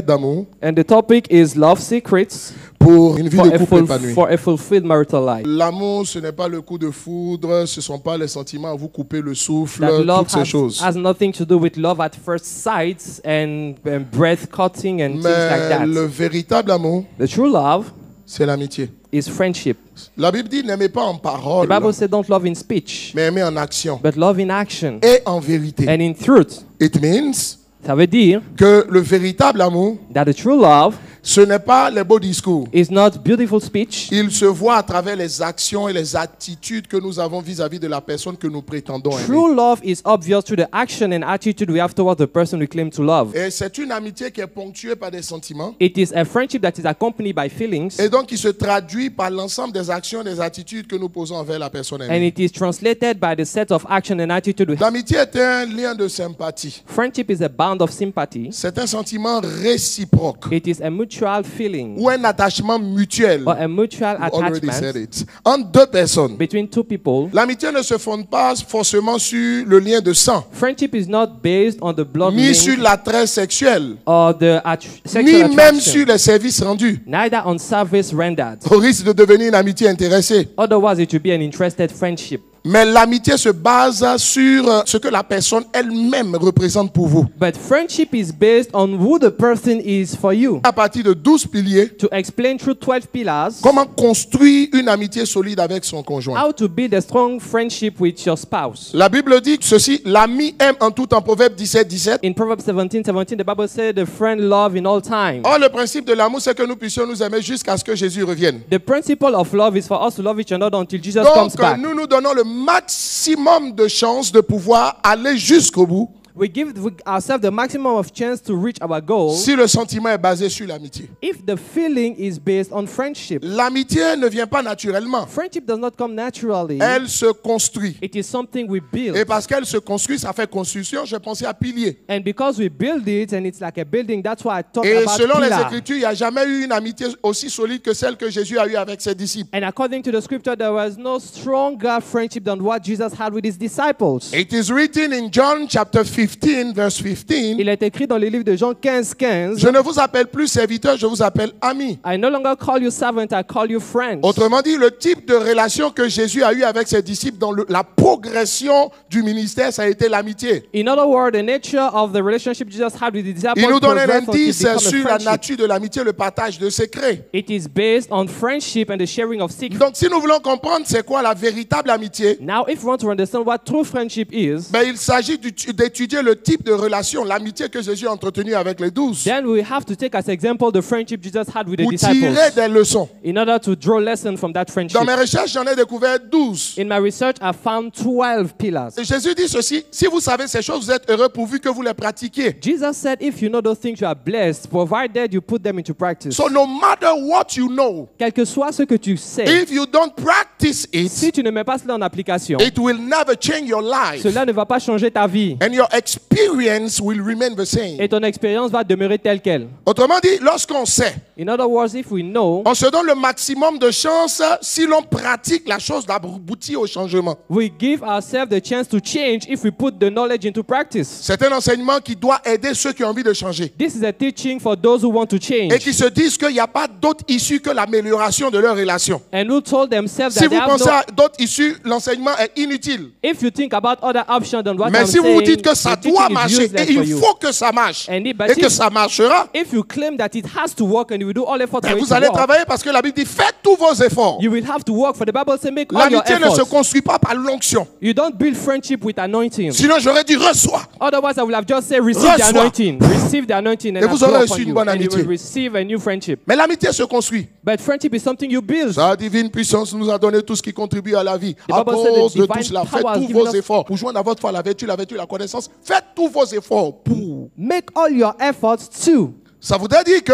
d'amour And the topic is love secrets pour une vie de couple épanouie. for a fulfilled marital life. L'amour, ce n'est pas le coup de foudre, ce ne sont pas les sentiments à vous couper le souffle, That love toutes ces choses. has nothing to do with love at first sight and breath cutting and things like Mais le that. véritable amour, The true love c'est l'amitié. is friendship. La Bible dit n'aimez pas en parole, The Bible says don't love in speech, mais aimez en action but love in action et en vérité. and in truth. It means Ça veut dire que le véritable amour, that the true love ce n'est pas les beaux discours. is not beautiful speech. Il se voit à travers les actions et les attitudes que nous avons vis-à-vis de la personne que nous prétendons aimer. True love is obvious through the action and attitude we have towards the person we claim to love. Et c'est une amitié qui est ponctuée par des sentiments It is a friendship that is accompanied by feelings, et donc qui se traduit par l'ensemble des actions et des attitudes que nous posons envers la personne and aimée. it is translated by the set of action and attitude we have. L'amitié est un lien de sympathie. Friendship is a bond of sympathy. C'est un sentiment réciproque It is a mutual feeling ou un attachement mutuel. or a mutual You already said attachment it. Entre deux personnes. between two people. L'amitié ne se fonde pas forcément sur le lien de sang, Friendship is not based on the blood ni sur link l'attrait sexuel, or the ni sexual même attraction, sur les services rendus, neither on service rendered. au risque de devenir une amitié intéressée. Otherwise, it would be an interested friendship. Mais l'amitié se base sur ce que la personne elle-même représente pour vous. But friendship is based on who the person is for you. À partir de 12 piliers, To explain through 12 pillars comment construire une amitié solide avec son conjoint. how to build a strong friendship with your spouse. La Bible dit ceci, l'ami aime en tout, en Proverbe 17, 17. In Proverbs 17:17, the Bible said the friend love in all time. Or, le principe de l'amour, c'est que nous puissions nous aimer jusqu'à ce que Jésus revienne. The principle of love is for us to love each other until Jesus comes Donc, back. nous nous donnons le maximum de chances de pouvoir aller jusqu'au bout We give ourselves the maximum of chance to reach our goal si le sentiment est basé sur l'amitié. if the feeling is based on friendship. L'amitié ne vient pas naturellement. Friendship does not come naturally. Elle se construit. It is something we build. Et parce qu'elle se construit, ça fait construction, j'ai pensé à pilier. And because we build it and it's like a building, that's why I talk Et about selon les pillar. Écritures, il n'y a jamais eu une amitié aussi solide que celle que Jésus a eue avec ses disciples. And according to the scripture, there was no stronger friendship than what Jesus had with his disciples. It is written in John chapter 15, verse 15. Il est écrit dans le livre de Jean 15:15. Je ne vous appelle plus serviteur, je vous appelle ami. I no longer call you servant, I call you friend. Autrement dit, le type de relation que Jésus a eu avec ses disciples dans la progression du ministère, ça a été l'amitié. In other words, the nature of the relationship Jesus had with his disciples Il nous donne un progressed until it indice became a sur la friendship. nature de l'amitié, le partage de secrets. It is based on friendship and the sharing of secrets. Donc, si nous voulons comprendre c'est quoi la véritable amitié, Now, if you want to understand what true friendship is, ben, il s'agit d'étudier le type de relation, l'amitié que Jésus a entretenue avec les 12, then we have to take as example the friendship Jesus had with the pour tirer disciples des leçons. in order to draw lessons from that friendship. Dans mes recherches, j'en ai découvert 12. In my research, I found 12 pillars. Et Jésus dit ceci, si vous savez ces choses, vous êtes heureux pourvu que vous les pratiquiez. Jesus said, if you know those things, you are blessed, provided you put them into practice. So no matter what you know, Quel que soit ce que tu sais, if you don't practice si it, tu ne mets pas cela en application, it will never change your life. cela ne va pas changer ta vie. And your experience will remain the same. Et ton expérience va demeurer telle qu'elle. Autrement dit, lorsqu'on sait, In other words, if we know, on se donne le maximum de chance si l'on pratique la chose d'aboutir au changement. we give ourselves the chance to change if we put the knowledge into practice. C'est un enseignement qui doit aider ceux qui ont envie de changer This is a teaching for those who want to et change qui se disent qu'il n'y a pas d'autre issue que l'amélioration de leur relation. and who told themselves Si that they vous have pensez no... à d'autres issues, l'enseignement est inutile. If you think about other options than what Mais I'm si vous saying, vous dites que ça the doit teaching is marcher useless et for il you. faut que ça marche And et que ça marchera, if you claim that it has to work and you will do all effort for it vous to allez work, travailler parce que la Bible dit faites tous vos efforts. you will have to work. For the Bible says, make all your L'amitié ne se efforts. construit pas par l'onction. You don't build friendship with anointing. Sinon, j'aurais dit reçois. Otherwise, I would have just said, receive the Reçois. anointing. Receive the anointing and Et I vous flow aurez upon reçu une you. bonne And you will amitié. receive a new friendship. Mais l'amitié se construit. But friendship is something you build. Sa divine puissance nous a donné tout ce qui contribue à la vie. The À Bible said cause the de divine tout cela, faites power has tous given vos us- efforts pour joindre à votre foi la vertu, la connaissance. Faites tous vos efforts pour. Make all your efforts too. Ça voudrait dire que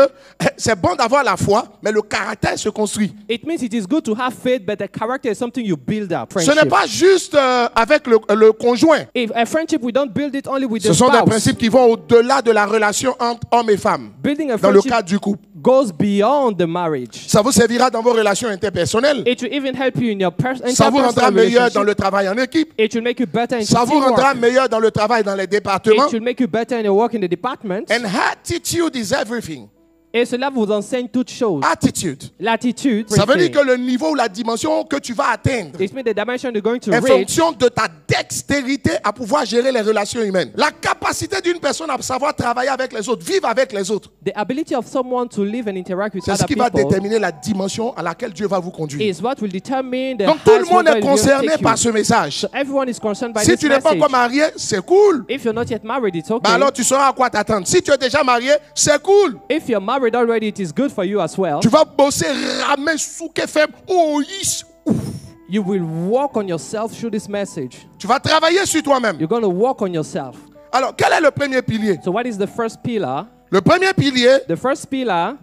c'est bon d'avoir la foi, mais le caractère se construit. It means it is good to have faith, but the character is something you build up. Ce Friendship. n'est pas juste avec le conjoint. If a friendship, we don't build it only with Ce the sont des spouse. principes qui vont au-delà de la relation entre hommes et femmes, Building a dans le friendship cadre du couple. goes beyond the marriage. Ça vous servira dans vos relations interpersonnelles. It will even help you in your Ça vous rendra interpersonal meilleur dans relationship. le travail en équipe. It will make you better in Ça vous rendra teamwork. meilleur dans le travail dans les départements. It will make you better in your work in the department. And attitude is everything. Et cela vous enseigne toutes choses. Attitude. L'attitude. Ça veut dire que le niveau ou la dimension que tu vas atteindre It means the dimension you're going to est reach fonction de ta dextérité à pouvoir gérer les relations humaines. La capacité d'une personne à savoir travailler avec les autres, vivre avec les autres, the ability of someone to live and interact with c'est ce other qui va people déterminer la dimension à laquelle Dieu va vous conduire. is what will determine the Donc tout le highest monde level est it will concerné take par you. ce message. So everyone is concerned by Si this tu n'es pas message. encore marié, c'est cool. If you're not yet married, it's okay. Bah alors tu sauras à quoi t'attendre. Si tu es déjà marié, c'est cool. If you're married already, it is good for you as well. Tu vas bosser, ramer, souquer, faire, oh, yes, ouf. You will work on yourself through this message. Tu vas travailler sur toi-même. You're going to work on yourself. Alors, quel est le premier pilier? So what is the first pillar? Le premier pilier The first pillar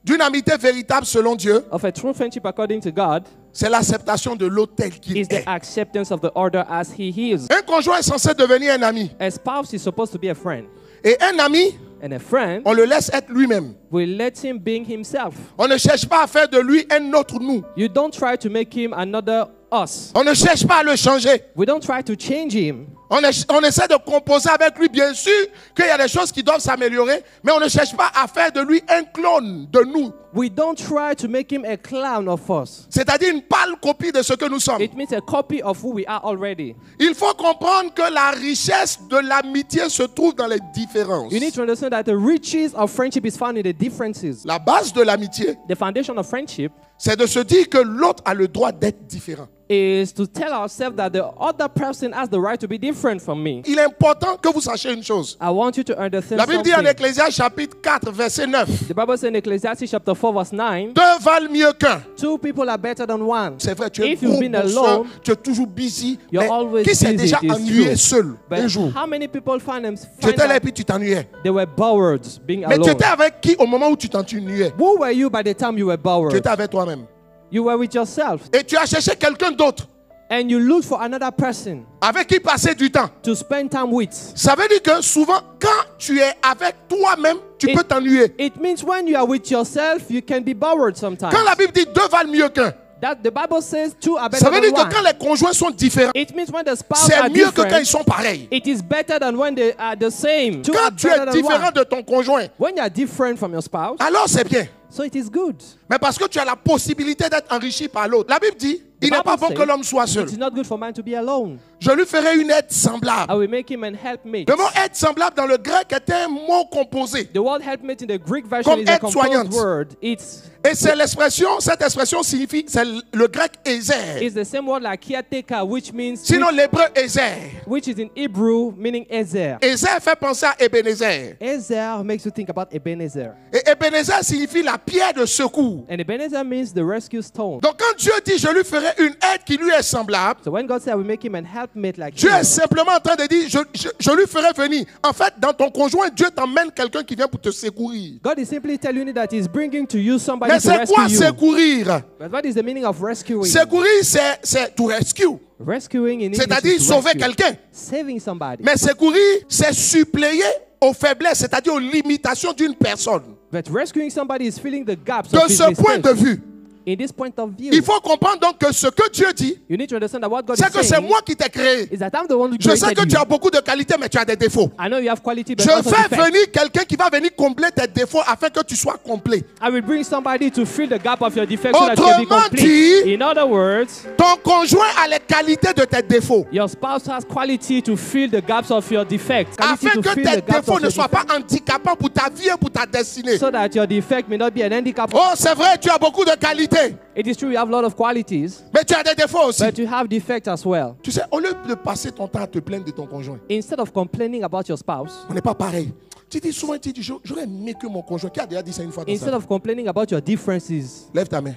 d'une amitié véritable selon Dieu, of a true friendship according to God c'est l'acceptation de l'autre tel qu'il is the est. acceptance of the order as he is. Un conjoint est censé devenir un ami. A spouse is supposed to be a friend. Et un ami, And a friend on le laisse être lui-même. will let him being himself. On ne cherche pas à faire de lui un autre nous. You don't try to make him another us. On ne cherche pas à le changer. We don't try to change him. On essaie de composer avec lui. Bien sûr qu'il y a des choses qui doivent s'améliorer, mais on ne cherche pas à faire de lui un clone de nous. We don't try to make him a clown of us. C'est-à-dire une pâle copie de ce que nous sommes. It means a copy of who we are already. Il faut comprendre que la richesse de l'amitié se trouve dans les différences. You need to understand that the riches of friendship is found in the differences. La base de l'amitié, The foundation of friendship c'est de se dire que l'autre a le droit d'être différent. is to tell ourselves that the other person has the right to be different from me. Il est important que vous sachiez une chose. I want you to understand La Bible dit en something. Ecclésiaste chapitre 4, verset 9. The Bible says in Ecclesiastes chapter 4 verse 9, Deux valent mieux qu'un. two people are better than one. C'est vrai, tu es If you've gros been bosseur, alone, tu es toujours busy. you're Mais always qui s'est busy, déjà it is ennuyé true. seul un But jour? how many people find Tu étais là et that puis tu t'ennuyais. they were bored being Mais tu alone? étais avec qui au moment où tu t'ennuyais? Who were you by the time you were Tu bored? étais avec toi-même. You were with yourself. Et tu as cherché quelqu'un d'autre And you look for another person avec qui passer du temps. to spend time with. Ça veut dire que souvent, quand tu es avec toi-même, tu peux t'ennuyer. It means when you are with yourself, you can be bored sometimes. Quand la Bible dit deux valent mieux qu'un, That the Bible says two are better ça veut dire than que quand one. les conjoints sont différents, It means when the spouse c'est are mieux que quand ils different, sont pareils. it is better than when they are the same. Two are Quand tu better es than différent one. de ton conjoint, When you are different from your spouse, alors c'est bien. so it is good. Mais parce que tu as la possibilité d'être enrichi par l'autre. La Bible dit, il n'est pas bon que l'homme soit seul. It is not good for man to be alone. Je lui ferai une aide semblable. I will make him an helpmate. Le mot aide semblable dans le grec est un mot composé. The word helpmate in the Greek version Comme is a aide-soignante. composed word. It's Et c'est l'expression, cette expression signifie, c'est le grec ézer. the same word like caretaker, which means Sinon l'hébreu ézer. which is in Hebrew meaning Ezer. Ézer fait penser à Ebenezer. Ezer makes you think about Ebenezer. Et Ebenezer signifie la pierre de secours. And Ebenezer means the rescue stone. Donc quand Dieu dit je lui ferai une aide qui lui est semblable, So when God said I will make him an helpmate like Dieu him, est simplement en train de dire je lui ferai venir. En fait, dans ton conjoint, Dieu t'emmène quelqu'un qui vient pour te secourir. God is simply telling you that he's bringing to you somebody Mais to c'est rescue quoi you. secourir? But what is the meaning of rescuing? Secourir, c'est to rescue. Rescuing in English C'est-à-dire is to sauver rescue. quelqu'un. Saving somebody. Mais secourir, c'est suppléer aux faiblesses, c'est-à-dire aux limitations d'une personne. But rescuing somebody is filling the gaps De of his ce point de mistakes. vue, In this point of view, il faut comprendre donc que ce que Dieu dit, you need to understand that what God c'est is que c'est saying moi qui t'ai créé. is that I'm the one who Je sais created que tu you. as beaucoup de qualités, mais tu as des défauts. I know you have quality, but Je also fais defects. venir quelqu'un qui va venir combler tes défauts afin que tu sois complet. I will bring somebody to fill the gap of your defects so that you can be Autrement complete. dit, In other words, ton conjoint a les qualités de tes défauts. your spouse has quality to fill the gaps of your defects. Quality Afin to que fill tes the gaps défauts of ne your soient pas defects, handicapants pour ta vie et pour ta destinée. so that your defect may not be an handicap. Oh, c'est vrai, tu as beaucoup de qualités, It is true you have a lot of qualities, mais tu as des défauts aussi. but you have defects as well. Tu sais, au lieu de passer ton temps à te plaindre de ton conjoint, Instead of complaining about your spouse, on n'est pas pareil. Tu dis souvent, tu dis, j'aurais aimé que mon conjoint, qui a déjà dit ça une fois comme instead ça. of complaining about your differences, Lève ta main.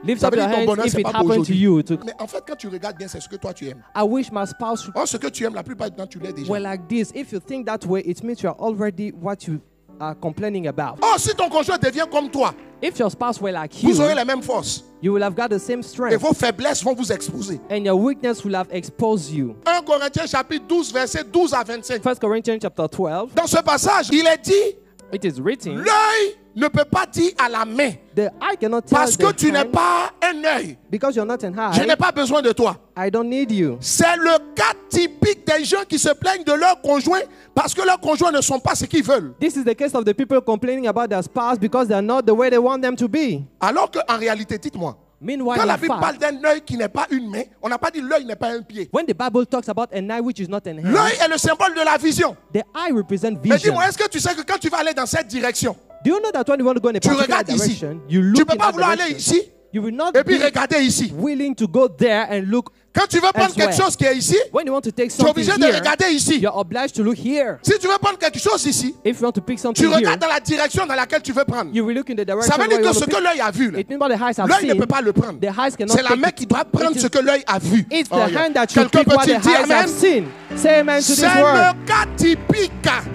lift Ça up veut your dire ton hands bonheur, if c'est it pas pour happened to aujourd'hui. you. Mais en fait, quand tu regardes bien, c'est ce que toi tu aimes. I wish my spouse Or, ce que tu aimes, la plupart du temps, tu l'es déjà. were like this. If you think that way, it means you are already what you are complaining about. Oh, si ton conjoint devient comme toi, If your spouse were like vous aurez you, les mêmes forces. you will have got the same Et strength, vos faiblesses vont vous exposer. and your weakness will have exposed you. 1 Corinthiens chapitre 12, verset 12 à 25. 1 Corinthians chapter 12, Dans ce passage, il est dit, it is written, l'œil ne peut pas dire à la main, the eye cannot tell parce que the tu n'es hand, pas un œil, Because you're not an je n'ai eye, pas besoin de toi. I don't need you. C'est le cas typique des gens qui se plaignent de leurs conjoints parce que leurs conjoints ne sont pas ce qu'ils veulent. This is the case of the people complaining about their spouse because they're not the way they want them to be. Alors qu'en réalité, dites-moi, Meanwhile, quand la in Bible fact, parle d'un œil qui n'est pas une main, on n'a pas dit l'œil n'est pas un pied. when the Bible talks about an eye which is not an hand, L'œil est le symbole de la vision. the eye represents Mais vision. dis-moi, est-ce que tu sais que quand tu vas aller dans cette direction, Do you know that when you want to go in a tu particular regardes ici. direction, you Tu ne look peux in pas that vouloir aller direction. ici You will not et puis be regarder ici. willing to go there and look. Quand tu veux prendre quelque elsewhere. chose qui est ici, When you want to take tu es something obligé de here, regarder ici. you're obliged to look here. Si tu veux prendre quelque chose ici, If you want to pick tu something here, regardes dans la direction dans laquelle tu veux prendre. you will look in the direction Ça veut dire where you que want ce to que pick. l'œil a vu, là, It means what the eyes have l'œil ne seen. peut pas le prendre. The eyes cannot C'est la take main it. qui doit prendre It is- ce que l'œil a vu. It's the Oh, yeah. hand that should Quelqu'un pick what the peut-il dire eyes have amen? seen. Say amen to this C'est word. le cas typique.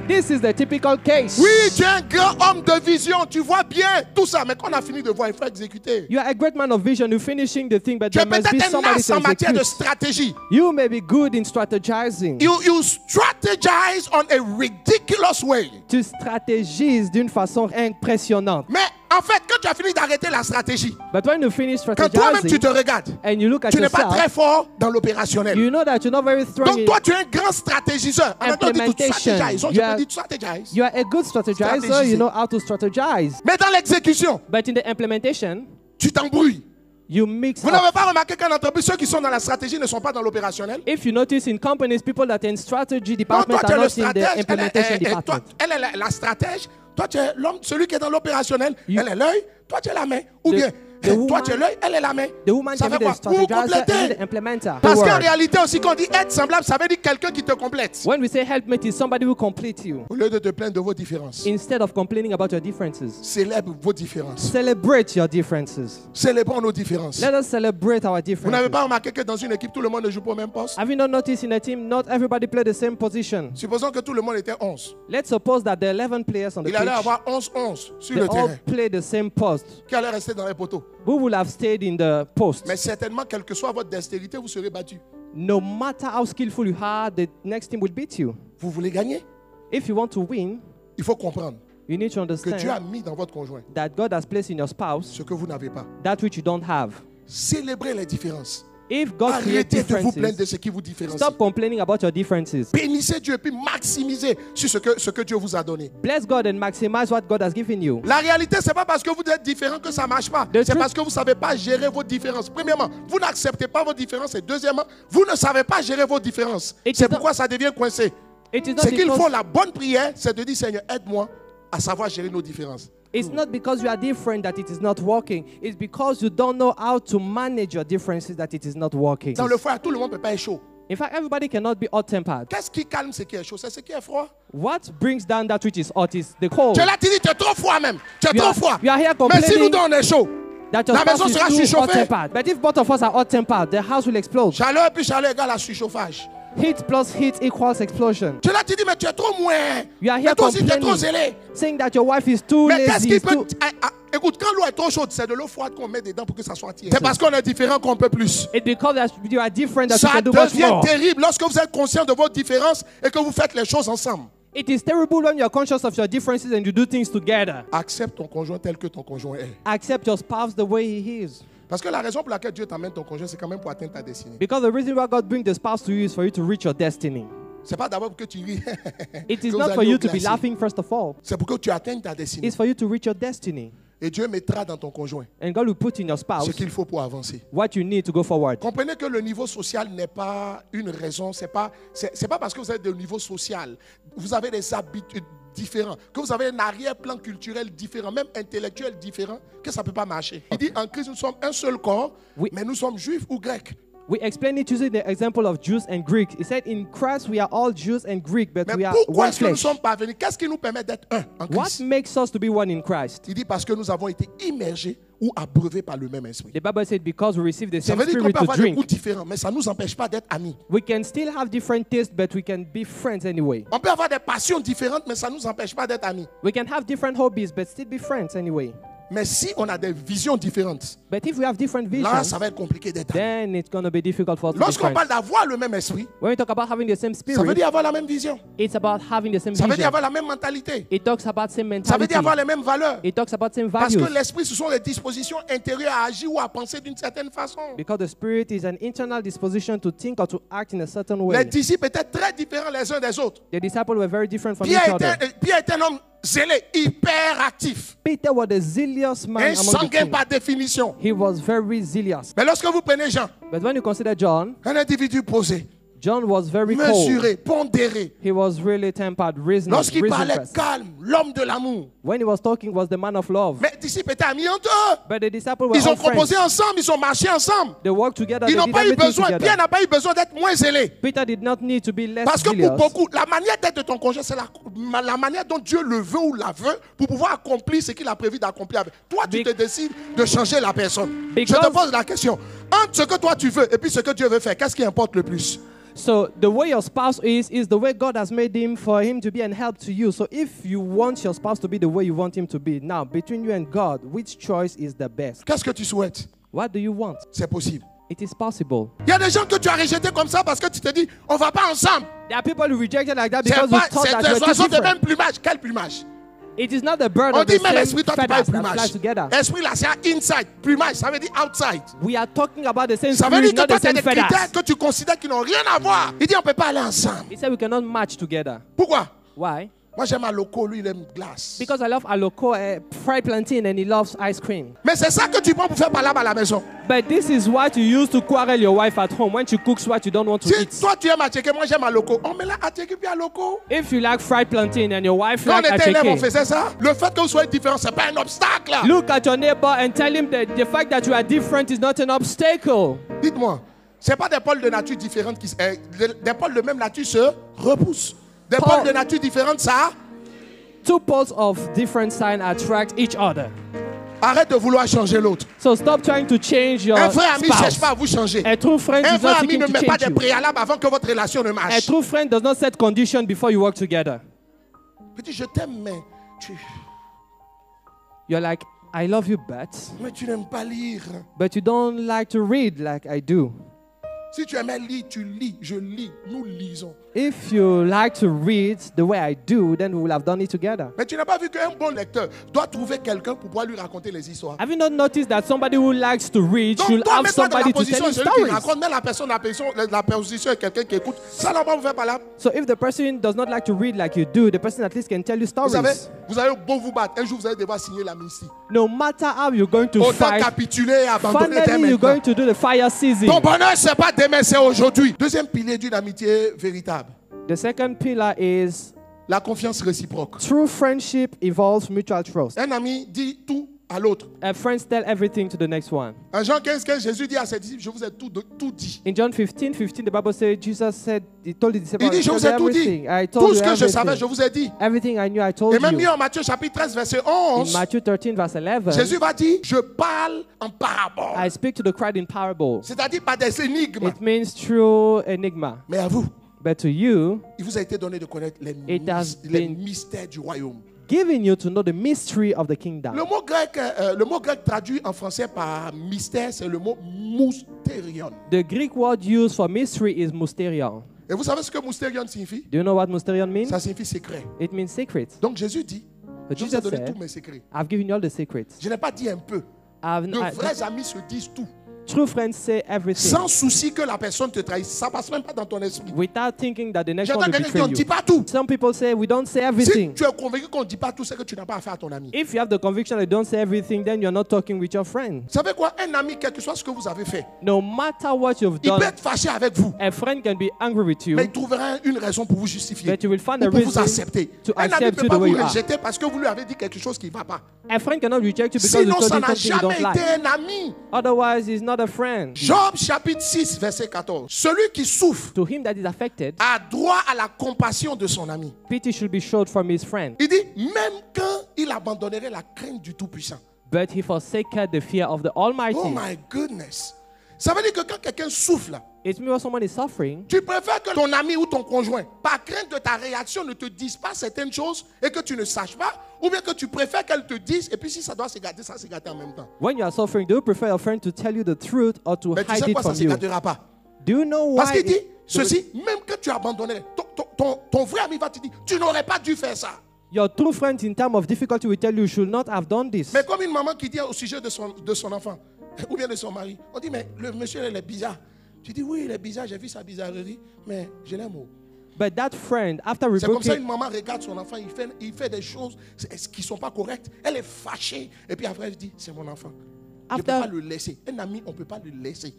This is the typical case. Oui, tu es un grand homme de vision, tu vois bien tout ça, mais quand on a fini de voir, il faut exécuter. You are a great man of vision. You're finishing the thing, but Tu es there must be peut-être un somebody as to en matière de execute. stratégie. You may be good in strategizing. You strategize on a ridiculous way. Tu stratégises d'une façon impressionnante. Mais en fait, quand tu as fini d'arrêter la stratégie, But when you finish quand toi-même tu strategizing te regardes, and you look at tu n'es pas très yourself, fort dans l'opérationnel. you know that you're not very strong Donc in toi, tu es un grand stratégiseur. En même temps, on dit tu implementation. stratégises. Donc, You je are- peux dire tu stratégises. You are a good strategizer. Stratégiser. You know how to strategize. Mais dans l'exécution, But in the implementation, tu t'embrouilles. you mix Vous up. n'avez pas remarqué qu'en entreprise, ceux qui sont dans la stratégie ne sont pas dans l'opérationnel? If you notice in companies, people that are in strategy Donc, department toi, tu are es le not in the stratège, implementation toi, department. elle est la stratège, toi tu es l'homme, celui qui est dans l'opérationnel, You- elle est l'œil, toi tu es la main. Ou The- bien, the toi woman- tu es l'œil, elle est la main. The woman Ça can fait be quoi? the Vous vous strategizer and complétez. the implementer. Parce The qu'en word. réalité aussi, quand on dit être semblable, ça veut dire quelqu'un qui te complète. When we say helpmate, is somebody who complete you. Au lieu de te plaindre de vos différences, Instead of complaining about your differences, célèbre vos différences. celebrate your differences. Célébrons nos différences. Let us celebrate our Vous n'avez differences. pas remarqué que dans une équipe, tout le monde ne joue pas au même poste? Have you not noticed in a team, not everybody play the same position? Supposons que tout le monde était 11. Let's suppose that there are 11 players on the Il allait pitch. avoir 11-11 sur They le all terrain. play the same post. Qui allait rester dans les poteaux. Who will have stayed in the post? Mais certainement, quelle que soit votre dextérité, vous serez battu. No matter how skillful you are, the next team will beat you. Vous voulez gagner? If you want to win, Il faut comprendre you need to que Dieu a understand mis dans votre conjoint that God has placed in your spouse ce que vous n'avez pas. that which you don't have. Célébrez les différences. If God creates Arrêtez de vous plaindre de differences, ce qui vous différencie. stop complaining about your differences. Bénissez Dieu et puis maximisez sur ce que Dieu vous a donné. Bless God and maximize what God has given you. La réalité, ce n'est pas parce que vous êtes différent que ça ne marche pas. The C'est truth- parce que vous ne savez pas gérer vos différences. Premièrement, vous n'acceptez pas vos différences. Et deuxièmement, vous ne savez pas gérer vos différences. It C'est is not- pourquoi ça devient coincé. It is not Ce qu'il faut, because, la bonne prière, c'est de dire Seigneur, aide-moi à savoir gérer nos différences. it's not because you are different that it is not working. It's because you don't know how to manage your differences that it is not working. Dans le foyer, tout le monde ne peut pas être chaud. In fact, everybody cannot be hot-tempered. Qu'est-ce qui calme ce qui est chaud? C'est ce qui est froid. What brings down that which is hot is the cold. Tu es là, tu dis, tu es trop froid même. Tu es You trop are- froid. you are here Mais si nous complaining deux, on est chaud, That your la maison spouse sera is too surchauffée. hot-tempered. But if both of us are hot-tempered, the house will explode. Chaleur plus chaleur égale à surchauffage. Heat plus heat equals explosion. Tu es là, tu dis, mais tu es trop moins. You are Mais here toi aussi, tu es trop complaining, zélé. saying that your wife is too Mais qu'est-ce lazy. qui is peut... too- Écoute, quand l'eau est trop chaude, c'est de l'eau froide qu'on met dedans pour que ça soit tiède. C'est parce qu'on est différent qu'on peut plus. It's because that you are different that you Ça can do much devient more. terrible lorsque vous êtes conscient de vos différences et que vous faites les choses ensemble. It is terrible when you are conscious of your differences and you do things together. Accepte ton conjoint tel que ton conjoint est. Accept your spouse the way he is. Parce que la raison pour laquelle Dieu t'amène ton conjoint, c'est quand même pour atteindre ta destinée. Because the reason why God brings the spouse to you is for you to reach your destiny. C'est pas d'abord pour que tu ris. It que is vous not for allez you au to be glacier. laughing first of all. C'est pour que tu atteignes ta destinée. It's for you to reach your destiny. Et Dieu mettra dans ton conjoint And God will put in your spouse ce qu'il faut pour avancer. what you need to go forward. Comprenez que le niveau social n'est pas une raison. C'est pas parce que vous êtes de niveau social, vous avez des habitudes différentes, que vous avez un arrière-plan culturel différent, même intellectuel différent, que ça ne peut pas marcher. Il dit en Christ nous sommes un seul corps, Oui. mais nous sommes juifs ou grecs. We explain it using the example of Jews and Greeks. He said, in Christ we are all Jews and Greek, but we Mais are pourquoi one est-ce que nous flesh. sommes parvenus? Qu'est-ce qui nous permet d'être un en What Christ? makes us to be one in Christ? Il dit parce que nous avons été immergés ou abreuvés par le même esprit. The Bible said because we receive the Ça same veut dire qu'on spirit peut to avoir des goûts drink. différents, mais ça ne nous empêche pas d'être amis. We can still have different tastes, but we can be friends anyway. On peut avoir des passions différentes, mais ça ne nous empêche pas d'être amis. We can have different hobbies, but still be friends anyway. Mais si on a des visions différentes, But if we have different là, visions, ça va être compliqué d'être amis. then it's going to be difficult for us to be Lorsqu'on friends. parle d'avoir le même esprit, When we talk about having the same ça veut spirit, dire avoir la même vision. it's about having the same Ça veut dire vision. avoir la même mentalité. It talks about same Ça veut mentality. dire avoir les mêmes valeurs. It talks about same Parce values. que l'esprit, ce sont les dispositions intérieures à agir ou à penser d'une certaine façon. Because the spirit is an internal disposition to think or to act in a certain Les way. disciples étaient très différents les uns des autres. The disciples were very different from each Pierre other. était un homme zélé, hyper actif, Peter was a zealous man et among the sanguin kings. par définition. He was very zealous. Mais lorsque vous prenez Jean, But when you consider John, un individu posé, John was very cold. mesuré, pondéré, He was really tempered, reasonable. lorsqu'il parlait calme, l'homme de l'amour. When he was talking, was the man of love. Mais les disciples étaient amis entre eux. But the disciples were Ils ont all friends. composé ensemble, ils ont marché ensemble. They worked together. Ils They n'ont did pas eu everything besoin, Pierre together. n'a pas eu besoin d'être moins zélé. Peter did not need to be less Parce que pour zealous. beaucoup, la manière d'être de ton conjoint, c'est la manière dont Dieu le veut ou la veut pour pouvoir accomplir ce qu'il a prévu d'accomplir. Toi, tu te décides de changer la personne. Je Because- te pose la question. Entre ce que toi tu veux et puis ce que Dieu veut faire, qu'est-ce qui importe le plus? So the way your spouse is the way God has made him for him to be an help to you. So if you want your spouse to be the way you want him to be, now between you and God, which choice is the best? Qu'est-ce que tu souhaites? What do you want? C'est possible. It is possible. Il y a des gens que tu as rejetés comme ça parce que tu te dis, on va pas ensemble. There are people who rejected like that C'est because you pas, thought c'est that des you were oiseaux too de même different. plumage. Quel plumage? It is not the bird On of the dit même same esprit, toi tu parles feathers that plumage. fly together. Esprit là, c'est inside. Plumage, ça veut dire outside. We are talking about the same Ça veut spirit, dire que not toi the tu as same des critères feathers. que tu considères qui n'ont rien à voir. Il dit on ne peut pas aller ensemble. He said we cannot match together. Pourquoi? Why? Moi j'aime un loco, lui il aime glace. Because I love aloko, fried plantain, and he loves ice cream. Mais c'est ça que tu prends pour faire palabre à la maison. But this is what you use to quarrel your wife at home when she cooks what you don't want to Si eat. toi tu aimes attiquer, moi j'aime un loco. On met là attiquer puis un loco. If you like fried plantain and your wife Quand on like était élève, on acheke, faisait ça. Le fait que vous soyez différents, c'est pas un obstacle. look at your neighbor and tell him that the fact that you are different is not an obstacle. Dites-moi, c'est pas des pôles de nature différentes qui des pôles de même nature se repoussent. Des Paul- pôles de nature différentes, ça. Two poles of different sign attract each other. Arrête de vouloir changer l'autre. So stop trying to change your Un frère ami ne cherche spouse. pas à vous changer. A true friend Un is frère not ami seeking ne to met pas change des you. préalables avant que votre relation ne A marche. true friend does not set condition before you work together. Petit, je t'aime, mais You're like, I love you, mais tu n'aimes pas lire. but you don't like to read like I do. Si tu aimais lire, tu lis. Je lis. Nous lisons. If you like to read the way I do, then we will have done it together. Mais tu n'as pas vu qu'un bon lecteur doit trouver quelqu'un pour pouvoir lui raconter les histoires. Have you not noticed that somebody who likes to read Donc, should toi, have mets-toi dans la somebody to position tell de you celui qui stories? raconte, mais la position est quelqu'un qui écoute. Ça, là, on va vous faire parler. So if the person does not like to read like you do, the person at least can tell you Vous stories. avez beau vous battre. Un jour, vous allez devoir signer l'amnistie. No matter how you're going to Autant fight, capituler et abandonner dès finally you're going maintenant. to do the fire season. Ton bonheur, c'est pas demain, c'est aujourd'hui. Deuxième pilier d'une amitié véritable. The second pillar is La confiance réciproque. true friendship involves mutual trust. Un ami dit tout à l'autre. Friends tell everything to the next one. En Jean 15, Jésus dit à ses disciples, je vous ai tout dit. In John 15, the Bible says, Jesus said, he told the disciples, Il dit, je vous ai tout dit. everything. I Tout told ce you que je savais, je everything. vous ai dit. Everything I knew, I told Et même mieux you. en Matthieu chapitre 13, verset In 11, Matthew 13, verse 11, Jésus va dire, je parle en parabole. I speak to the crowd in parables. C'est-à-dire pas des énigmes. It means true enigma. Mais à vous, But to you, il vous a été donné de connaître les It has les been- mystères du royaume. giving you to know the mystery of the kingdom. Le mot grec traduit en français par mystère, c'est le mot moustérion. The Greek word used for mystery is mysterion. Et vous savez ce que moustérion signifie? Do you know what mysterion means? Ça signifie secret. It means secret. Donc Jésus dit, But je vous ai Jesus donné said, tous mes secrets. I've given you all the secrets. Je n'ai pas dit un peu. De I- vrais amis se disent tout. True friends say everything Sans souci que la personne te trahisse. Ça passe même pas dans ton esprit. without thinking that the next one J'entends will quelqu'un qui dit, betray on ne dit you. pas tout. Some people say we don't say Si everything. tu es convaincu qu'on ne dit pas tout, c'est que tu n'as pas affaire à ton ami. If you have the conviction that you don't say everything, then you're not talking with your friend. Vous savez quoi? Un ami, quel que soit ce que vous avez fait, No matter what you've il peut done, être fâché avec vous. a friend can be angry with you, Mais il trouvera une raison pour vous justifier. but you will find Ou a pour vous reason accepter. to Un ami ne accept peut you pas the way vous you are. rejeter parce que vous lui avez dit quelque chose qui ne va pas. A friend cannot reject you because you Sinon, told ça him n'a something you jamais don't été like. un ami. Otherwise, he's not a friend. Job chapitre 6, verset 14. Celui qui souffre To him that is affected, a droit à la compassion de son ami. pity should be showed from his friend. Il dit, même quand il abandonnerait la crainte du Tout-Puissant. But he forsaketh the fear of the Almighty. Oh my goodness. Ça veut dire que quand quelqu'un souffre là, It means when someone is suffering, Tu préfères que ton ami ou ton conjoint, par crainte de ta réaction, ne te dise pas certaines choses et que tu ne saches pas, ou bien que tu préfères qu'elle te dise, et puis si ça doit se gâter, ça se gâter en même temps. when you are suffering, do you prefer your friend to tell you the truth or to Mais tu hide sais it quoi, ça from ne se you? gâtera pas. Do you know Parce why? qu'il dit ceci, même que tu abandonnais, ton vrai ami va te dire, tu n'aurais pas dû faire ça. Your true friend in time of difficulty will tell you should not have done this. Mais comme une maman qui dit au sujet de son enfant, ou bien de son mari, on dit, mais le monsieur, il est bizarre. Tu dis, oui, il est bizarre, j'ai vu sa bizarrerie, mais je l'aime. But that friend, after C'est comme ça rebuking, une maman regarde son enfant, il fait des choses qui ne sont pas correctes. Elle est fâchée. Et puis après, elle dit, c'est mon enfant. Je ne peux pas le laisser. Un ami, on ne peut pas le laisser.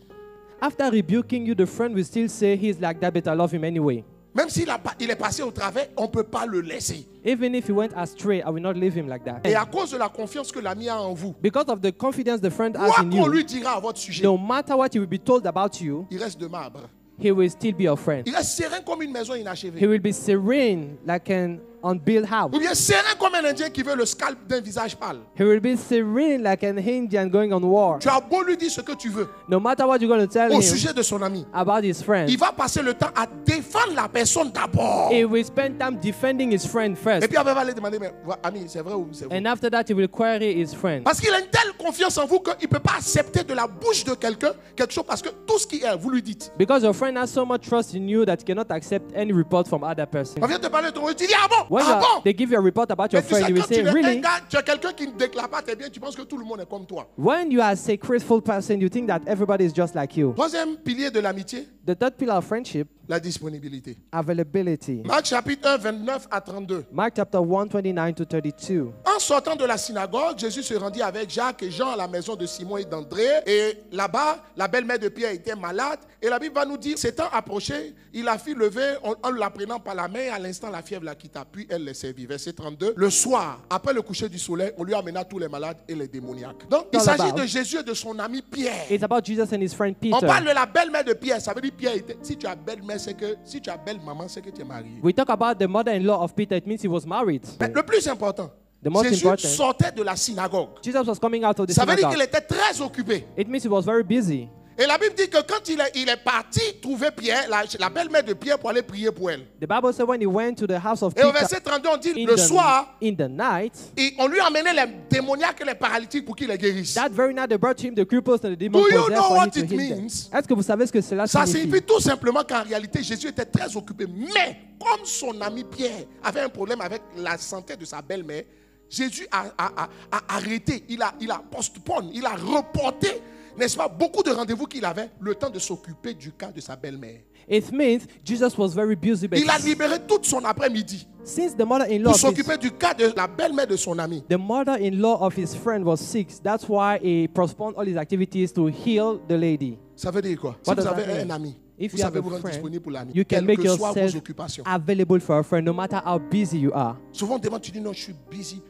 after rebuking you, the friend will still say he's like that, but I love him anyway. Même s'il est passé au travers, on ne peut pas le laisser. Even if he went astray, I will not leave him like that. Et à cause de la confiance que l'ami a en vous, Because of the confidence the friend has quoi in qu'on you, lui dira à votre sujet, no matter what he will be told about you, il reste de marbre. he will still be your friend. Il reste serein comme une maison He inachevée. will be serene like an unbuilt house. Ou bien serein comme un Indien qui veut le scalp d'un visage pâle. He will be serene like an Indian going on war. Tu as beau lui dire ce que tu veux No matter what you're going to tell au him sujet de son ami, about his friend, il va passer le temps à défendre la personne d'abord. he will spend time defending his friend Et first. puis après, il va lui demander, mais ami, c'est vrai ou c'est vrai? And after that, he will query his friend. Parce qu'il a une telle confiance en vous qu'il ne peut pas accepter de la bouche de quelqu'un quelque chose parce que tout ce qui est, vous lui dites. Because your friend has so much trust in you that he cannot accept any report from other person. On vient te parler de ton, tu dis, ah bon, When ah bon. they give you a report about your Mais tu sais, friend, you will quand tu say, es un really? gars, tu es quelqu'un qui ne déclare pas tes biens, tu penses que tout le monde est comme toi. When you are a sacredful person, you think that everybody is just like you. Troisième pilier de l'amitié, The third pillar of friendship, la disponibilité. availability. Marc chapitre 1, 29 à 32. Mark chapter 1, 29 to 32. En sortant de la synagogue, Jésus se rendit avec Jacques et Jean à la maison de Simon et d'André. Et là-bas, la belle-mère de Pierre était malade. Et la Bible va nous dire, s'étant approché, il la fit lever en la prenant par la main. À l'instant, la fièvre la quitta. Puis elle les servit. Verset 32. Le soir, après le coucher du soleil, on lui amena tous les malades et les démoniaques. Donc, il s'agit de Jésus et de son ami Pierre. It's about Jesus and his friend On Peter. parle de la belle-mère de Pierre. Ça veut dire Pierre était. Si tu as belle-mère, c'est que. Si tu as belle-maman, c'est que tu es marié. We talk about the mother-in-law of Peter. It means he was married. Mais le plus important, The most Jésus important, sortait de la synagogue. Jesus was coming out of the Ça veut dire qu'il synagogue. était très occupé. It means he was very busy. Et la Bible dit que quand il est parti trouver Pierre, la belle-mère de Pierre, pour aller prier pour elle. The Bible said when he went to the house of Et au Peter verset 32, on dit le soir, in the night, on lui amenait les démoniaques et les paralytiques pour qu'il les guérisse. that very night they brought him the cripples and the demons Do you possessed know for him what to it heal them. means? Est-ce que vous savez ce que cela Ça signifie? signifie tout simplement qu'en réalité, Jésus était très occupé. Mais comme son ami Pierre avait un problème avec la santé de sa belle-mère, Jésus a arrêté, il a postponé, il a reporté, n'est-ce pas, beaucoup de rendez-vous qu'il avait, le temps de s'occuper du cas de sa belle-mère. It means Jesus was very busy, but Il a libéré toute son après-midi since the mother-in-law pour of s'occuper du cas de la belle-mère de son ami. the mother-in-law of his friend was sick, that's why he postponed all his activities to heal the lady. Ça veut dire quoi? Si What vous does that avez mean? un ami, If vous you have savez a vous rendre friend, disponible pour l'ami, you can quelles make que soient vos yourself occupations. available for a friend no matter how busy you are. Souvent on demande, tu dis non, je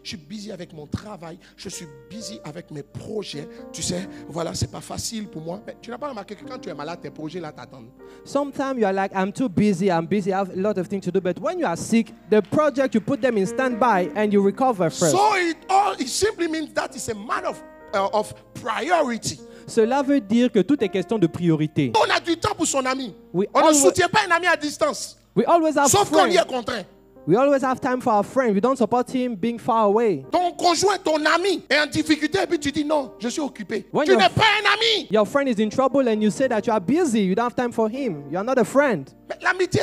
suis busy avec mon travail, je suis busy avec mes projets. Tu sais, voilà, c'est pas facile pour moi. Mais tu n'as pas remarqué que quand tu es malade, tes projets là t'attendent. Sometimes you are like, I'm too busy, I have a lot of things to do. But when you are sick, the project, you put them in standby and you recover first. So it simply means that it's a matter of priority. Cela veut dire que tout est question de priorité. On a du temps pour son ami. We On ne always- soutient pas un ami à distance. We always have Sauf quand il friends. est contraint. We always have time for our friend. We don't support him being far away. Ton conjoint, ton ami est en difficulté et puis tu dis non, je suis occupé. When Tu you're- n'es pas un ami. Your friend is in trouble and you say that you are busy. You don't have time for him. You are not a friend. Mais l'amitié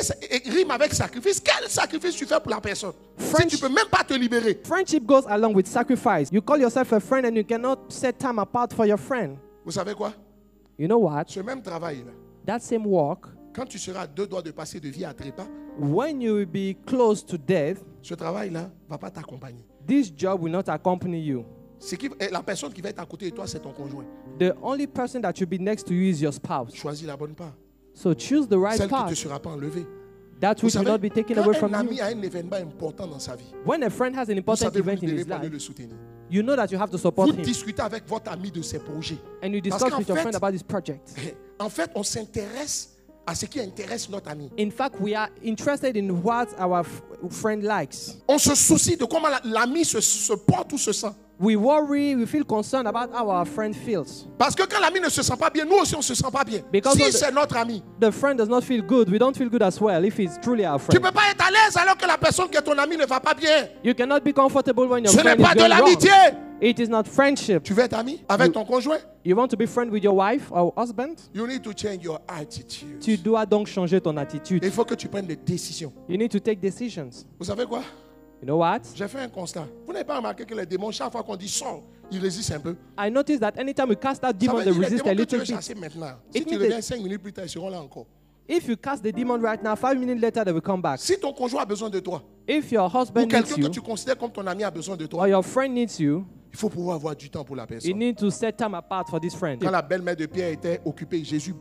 rime avec sacrifice. Quel sacrifice tu fais pour la personne? French- Si tu ne peux même pas te libérer. Friendship goes along with sacrifice. You call yourself a friend and you cannot set time apart for your friend. Vous savez quoi? You know what? Ce même travail-là, That same walk, quand tu seras à 2 doigts de passer de vie à trépas, when you will be close to death, ce travail-là ne va pas t'accompagner. this job will not accompany you. La personne qui va être à côté de toi, c'est ton conjoint. The only person that should be next to you is your spouse. Choisis la bonne part. So choose the right Celle qui ne te path. sera pas enlevée. That Vous which will savez, not be taken quand away un from ami you. a un événement important dans sa vie, When a friend has an vous important savez, vous event in devez his aller life, le soutenir. you know that you have to support Vous him. discutez avec votre ami de ses projets. And you Parce discuss qu'en with your fait- friend about this project. En fait, on s'intéresse à ce qui intéresse notre ami. In fact, we are interested in what our friend likes. On se soucie de comment l'ami se porte ou se sent. We worry, we feel concerned about how our friend feels. Parce que quand l'ami ne se sent pas bien, nous aussi on ne se sent pas bien. Because Si c'est notre ami. The friend does not feel good. We don't feel good as well if he's truly our Tu friend. ne peux pas être à l'aise alors que la personne qui est ton ami ne va pas bien. You cannot be comfortable when your Ce n'est friend is pas de going l'amitié. wrong. It is not friendship. Tu veux être ami avec ton conjoint? You want to be friend with your wife or husband? You need to change your attitude. Tu dois donc changer ton attitude. Il faut que tu prennes des décisions. You need to take decisions. Vous savez quoi? You know what? J'ai fait un constat. Vous n'avez pas remarqué que les démons, chaque fois qu'on dit sors, ils résistent un peu. I noticed that anytime we cast out Ça demon, veut they dire les resist a démons que tu little veux bit. chasser maintenant. Si It tu means reviens 5 minutes plus tard, ils seront là encore. If you cast the demon right now, 5 minutes later they will come back. Si ton conjoint a besoin de toi, If your ou husband needs quelqu'un que you, tu considères comme ton ami a besoin de or toi, your friend needs you, il faut pouvoir avoir du temps pour la you personne. need to set time apart for this friend. Quand la belle-mère de Pierre était occupée, Jésus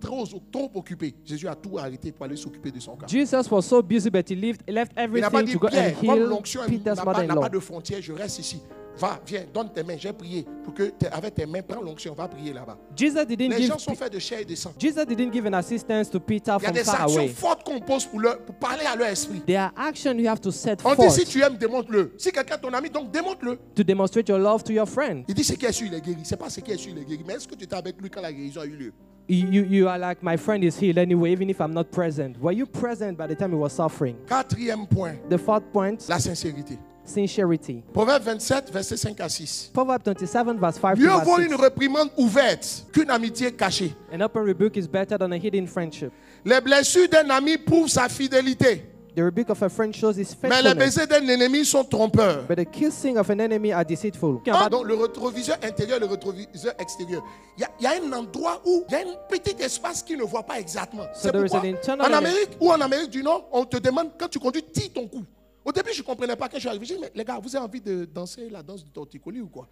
trop occupé. Jésus a tout arrêté pour aller s'occuper de son cas. Jesus was so busy, but he left Il n'a pas everything dit, to go Pierre, and comme heal l'onction Peter's n'a mother-in-law. pas de frontière, je reste ici. Va, viens, donne tes mains, j'ai prié pour que avec tes mains, prends l'onction, va prier là-bas. Les gens sont faits de chair et de sang. Jesus didn't give an assistance to Peter Il y a from des far actions away. fortes qu'on pose pour parler à leur esprit. There are actions you have to set On dit forth si tu aimes, démontre-le. Si quelqu'un est ton ami, donc démontre-le. to demonstrate your love to your friend. Il dit ce qui est sûr, il est guéri. C'est pas ce qui est sûr, il est guéri. Mais est-ce que tu étais avec lui quand la guérison a eu lieu? You are like, my friend is healed anyway, even if I'm not present. Were you present by the time he was suffering? Quatrième point, The fourth point, la sincérité. sincerity. Proverbe 27, versets 5 à 6. Proverbs 27, verse 5 Mieux to vaut verse une 6. réprimande ouverte qu'une amitié cachée. An open rebuke is better than a hidden friendship. Les blessures d'un ami prouvent sa fidélité. The rebuke of a friend shows his Mais les faithfulness. baisers d'un ennemi sont trompeurs. But the kissing of an enemy are deceitful. Donc le rétroviseur intérieur, le rétroviseur extérieur. Il y a un endroit où il y a un petit espace qui ne voit pas exactement. C'est there is pourquoi an internal en Amérique ou en Amérique du Nord, on te demande quand tu conduis, tire ton cou. Au début, je ne comprenais pas quand je suis arrivé. J'ai dit, mais les gars, vous avez envie de danser la danse du torticolis ou quoi?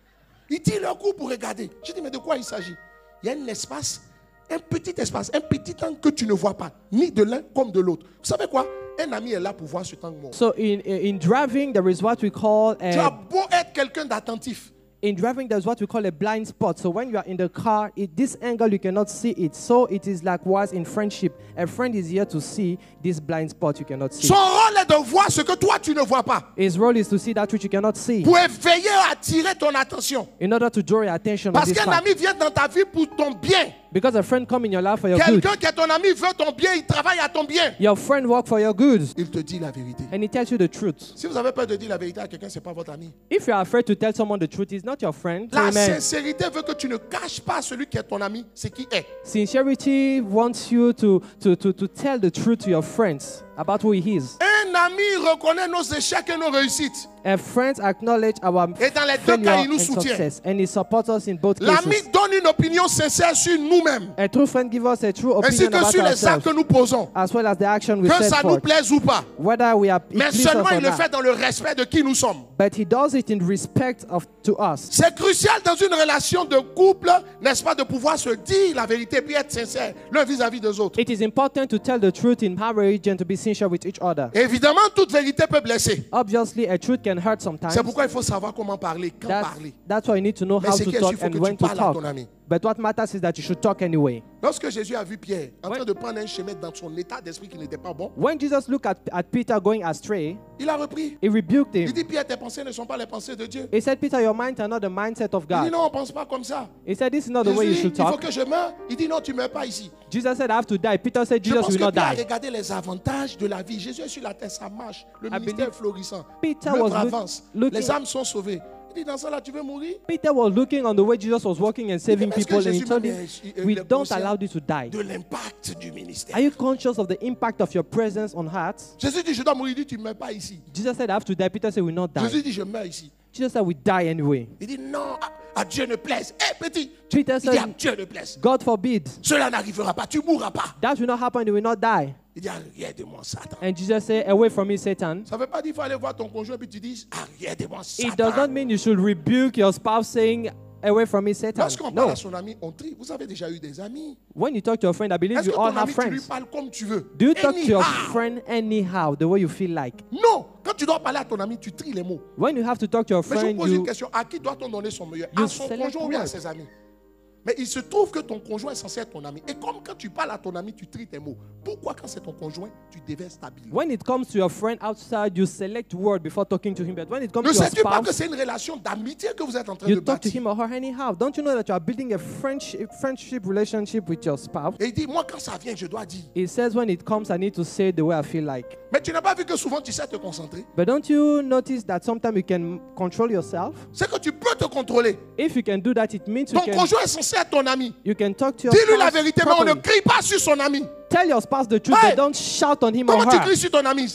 Ils tirent leur cou pour regarder. J'ai dit, mais de quoi il s'agit? Il y a un espace, un petit angle que tu ne vois pas, ni de l'un comme de l'autre. Vous savez quoi? Un ami est là pour voir ce angle mort. So in driving, there is what we call Tu as beau être quelqu'un d'attentif. in driving, there's what we call a blind spot. So when you are in the car, this angle you cannot see it. So it is likewise in friendship. A friend is here to see this blind spot you cannot see. Son rôle est de voir ce que toi tu ne vois pas. His role is to see that which you cannot see. Pour veiller à attirer ton attention. In order to draw your attention on Parce this qu'un fact. ami vient dans ta vie pour ton bien. Because a friend come in your life for your good. Quelqu'un qui est ton ami veut ton bien, il travaille à ton bien. Your friend work for your good. Il te dit la vérité. And he tells you the truth. Si vous avez peur de dire la vérité à quelqu'un, ce n'est pas votre ami. If you are afraid to tell someone the truth, he's not your friend. La Amen. sincérité veut que tu ne caches pas à celui qui est ton ami ce qui est. Sincerity wants you to tell the truth to your friends about who he is. Un ami reconnaît nos échecs et nos réussites. A friend acknowledge our Et dans les deux cas, failure il nous and soutient. success, and he supports us in both L'ami cases. donne une opinion sincère sur nous-mêmes, A true friend gives us a true ainsi opinion que about sur les actes ourselves, que nous posons. as well as the action we Que set ça nous forth, plaise ou pas. whether we are it Mais pleases us seulement or il le not. fait dans le respect de qui nous sommes. But he does it in respect to us. C'est crucial dans une relation de couple, n'est-ce pas, de pouvoir se dire la vérité puis être sincère l'un vis-à-vis des autres. It is important to tell the truth in marriage and to be sincere with each other. Évidemment, toute vérité peut blesser. Obviously, a truth can hurt sometimes. C'est pourquoi il faut savoir comment parler, quand parler. That's why you need to know Mais how ce to qui est sûr, talk il faut and que when tu to parles à talk. ton ami. But what matters is that you should talk anyway. Lorsque Jésus a vu Pierre en train de prendre un chemin dans son état d'esprit qui n'était pas bon, When Jesus looked at Peter going astray, il a repris. he rebuked Il him. dit, Pierre, tes pensées ne sont pas les pensées de Dieu. He said, Peter, your minds are not the mindset of Il dit, God. non, on ne pense pas comme ça. He said, this is not the way you Jésus should dit, il faut talk. que je meure. Il dit, non, tu ne meurs pas ici. Jesus said, I have to die. Peter said, Je Jesus pense will que not Pierre a die. regardé les avantages de la vie. Jésus est sur la terre, ça marche. Le ministère est florissant. Peter L'œuvre was avance. looking- Les âmes sont sauvées. Il dit, dans ça là, tu veux mourir? Peter was looking on the way Jesus was walking and saving Est-ce que people, and he Jésus told même him, est- we il est don't conscient allow you to die. de l'impact du ministère? Are you conscious of the impact of your presence on hearts? Jésus dit, je dois mourir. Il dit, tu ne meurs pas ici. Jesus said, I have to die. Peter said, we will not die. Jésus dit, je meurs ici. Jesus said, we die anyway. Il dit, non, à Dieu ne plaise. Hé, petit. Peter Il dit, à said, Dieu ne plaise. God forbid. Cela n'arrivera pas. Tu ne mourras pas. That will not happen. You will not die. Il dit, arrière de moi, Satan. And Jesus said, away from me, Satan. Ça ne veut pas dire qu'il faut aller voir ton conjoint et tu dis, arrière de moi, It does not Satan. mean you should rebuke your spouse saying, away from me, Satan. Lorsqu'on parle No. à son ami, on trie. Vous avez déjà eu des amis. When you talk to your friend, I believe Est-ce you que all ton have ami, tu lui friends. parles comme tu veux? Do you talk to your Anyhow. friend anyhow, the way you feel like? Non. Quand tu dois parler à ton ami, tu tries les mots. When you have to talk to your Mais je vous friend, pose une you question. À qui doit-on donner son meilleur? you À son select conjoint ou bien à words. ses amis? Mais il se trouve que ton conjoint est censé être ton ami. Et comme quand tu parles à ton ami, tu tries tes mots. Pourquoi quand c'est ton conjoint, tu déverses ta bile? When it comes to your friend outside, you select word before talking to him. But when it comes Ne to your sais-tu pas que spouse, c'est une relation d'amitié que vous êtes en train you de talk to bâtir? him or her anyhow. Don't you know that you are building a friendship relationship with your spouse? Et il dit, moi quand ça vient, je dois dire. It says when it comes, I need to say it the way I feel like. Mais tu n'as pas vu que souvent tu sais te concentrer? But don't you notice that sometimes you can control yourself? C'est que tu peux te contrôler. If you can do that, it means Ton conjoint est censé être ton ami. you can talk to your Dis-lui la spouse vérité, mais on ne properly. crie pas sur son ami. Tell your spouse the truth, Hey! but don't shout on him or Comment tu her. cries sur ton ami?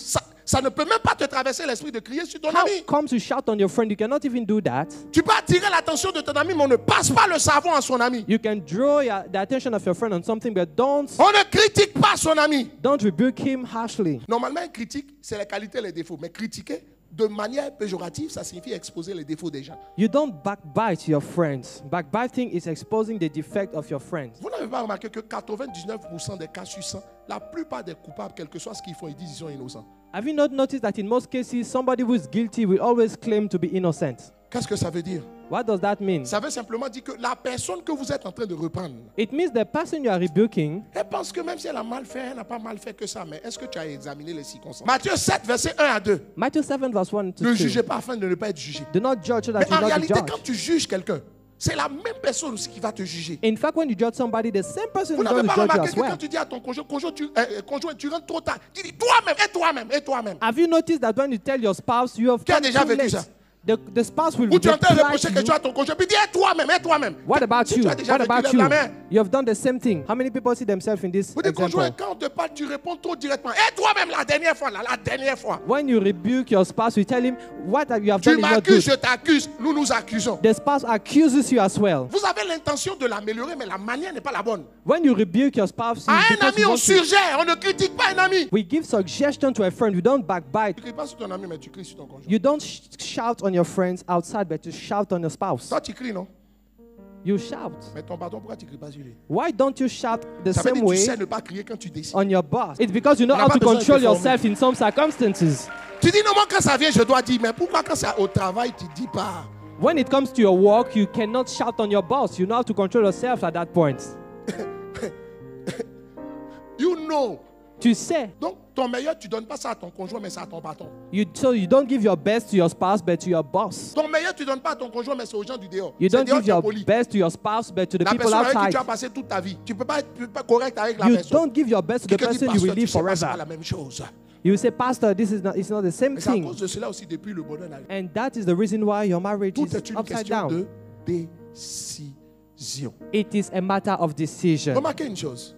Ça ne peut même pas te traverser l'esprit de crier sur ton How ami. comes you shout on your friend? You cannot even do that. Tu peux attirer l'attention de ton ami, mais on ne passe pas le savon à son ami. You can draw the attention of your friend on something, but don't On ne critique pas son ami. rebuke him harshly. Normalement, une critique, c'est les qualités et les défauts. Mais critiquer de manière péjorative, ça signifie exposer les défauts des gens. You don't backbite your friends. Backbiting is exposing the defect of your friends. Vous n'avez pas remarqué que 99% des cas sur 100, la plupart des coupables, quel que soit ce qu'ils font, ils disent qu'ils sont innocents. Have you not noticed that in most cases, somebody who is guilty will always claim to be innocent? Qu'est-ce que ça veut dire? What does that mean? Ça veut simplement dire que la personne que vous êtes en train de reprendre, It means the person you are rebuking, elle pense que même si elle a mal fait, elle n'a pas mal fait que ça. Mais est-ce que tu as examiné les circonstances? Matthieu 7, verset 1 à 2. Matthew 7 verse 1 to Ne 2. jugez pas afin de ne pas être jugé. Do not judge so that Mais you en will not be réalité, judged. quand tu juges quelqu'un, c'est la même personne aussi qui va te juger. In fact, when you judge somebody, the same person Vous is n'avez going pas to judge you remarqué as que well. quand tu dis à ton conjoint, tu rentres trop tard, tu dis toi-même, et toi-même, et toi-même. Have you noticed that when you tell your spouse you have Qui a come déjà too vécu late, ça? the spouse will Ou tu es en train de reply reprocher to quelque chose you, à ton conjoint, puis dis et toi-même, et toi-même. what about Si you? tu as déjà What vécu, about lève you? la main. You have done the same thing. How many people see themselves in this Vous dites conjoint, example? quand on te parle, tu réponds trop directement. Et toi-même, la dernière fois, la dernière fois. When you rebuke your spouse, you tell him what you have Tu done is not m'accuses, je good. t'accuse, nous nous accusons. The spouse accuses you as well. Vous avez l'intention de l'améliorer, mais la manière n'est pas la bonne. When you rebuke your spouse, it's À un because ami, you on want to- surgère, on ne critique pas un ami. we give suggestion to a friend. We don't backbite. Tu ne cries pas sur ton ami, mais tu cries sur ton conjoint. You don't shout on your friends outside, but you shout on your spouse. Toi, tu cries, non? You shout. Mais ton pardon, pourquoi tu ne cries pas sur lui? Why don't you shout the Ça veut same dire que tu way sais ne pas crier quand tu décides. on your boss? It's because you know On n'a how pas to besoin de control te former. yourself in some circumstances. Tu dis non, moi quand ça vient, je dois dire. Mais pourquoi quand c'est au travail, tu ne dis pas? When it comes to your work, you cannot shout on your boss. You know how to control yourself at that point. You know. Tu sais. Donc, ton meilleur, tu ne donnes pas ça à ton conjoint, mais c'est à ton patron. So you don't give your best to your spouse, but to your boss. Ton meilleur, tu ne donnes pas à ton conjoint, mais c'est aux gens du dehors. You C'est don't dehors give qui est your poli. best to your spouse, but to the La people personne avec qui outside. tu as passé toute ta vie. Tu ne peux pas être correct avec la You personne. don't give your best to the Quelqu'un dit, person you will pasteur, tu live sais pas, c'est pas forever. la même chose. You will say, Pastor, it's not the same Mais c'est à thing. cause de cela aussi depuis le bonheur n'arrive. And that is the reason why your marriage Tout is est une upside question down. de décision. It is a matter of decision. Remarquez une chose.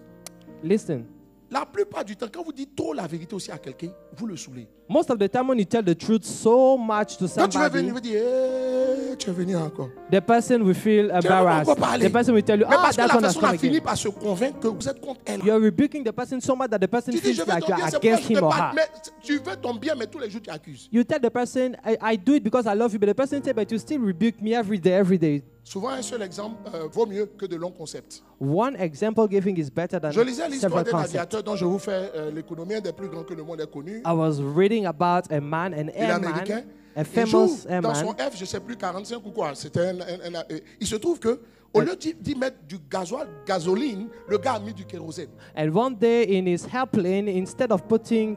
Listen, La plupart du temps, quand vous dites trop la vérité aussi à quelqu'un, vous le saoulez. most of the time when you tell the truth so much to Quand tu veux venir, somebody, vous dites, tu es venu encore. the person will feel embarrassed. encore parler. The person will tell you, Mais parce que that la one has personne come a fini again. par se convaincre que vous êtes contre elle. You're rebuking the person so much that the person Tu dis, je feels veux like ton you're bien, c'est pourquoi against je te him or parle. her. Mais tu veux ton bien, mais tous les jours tu accuses. You tell the person, I do it because I love you, but the person says, but you still rebuke me every day. Souvent, un seul exemple vaut mieux que de longs concepts. One example giving is better than Je lisais l'histoire several d'un concepts. aviateur dont je vous fais l'économie, un des plus grands que le monde ait connu. I was reading about a man, an Il est américain. airman, a Un jour, famous dans son airman. F, je ne sais plus, 45 ou quoi, c'était il se trouve que au lieu d'y mettre du gasoline, le gars a mis du kérosène. And one day in his airplane, instead of putting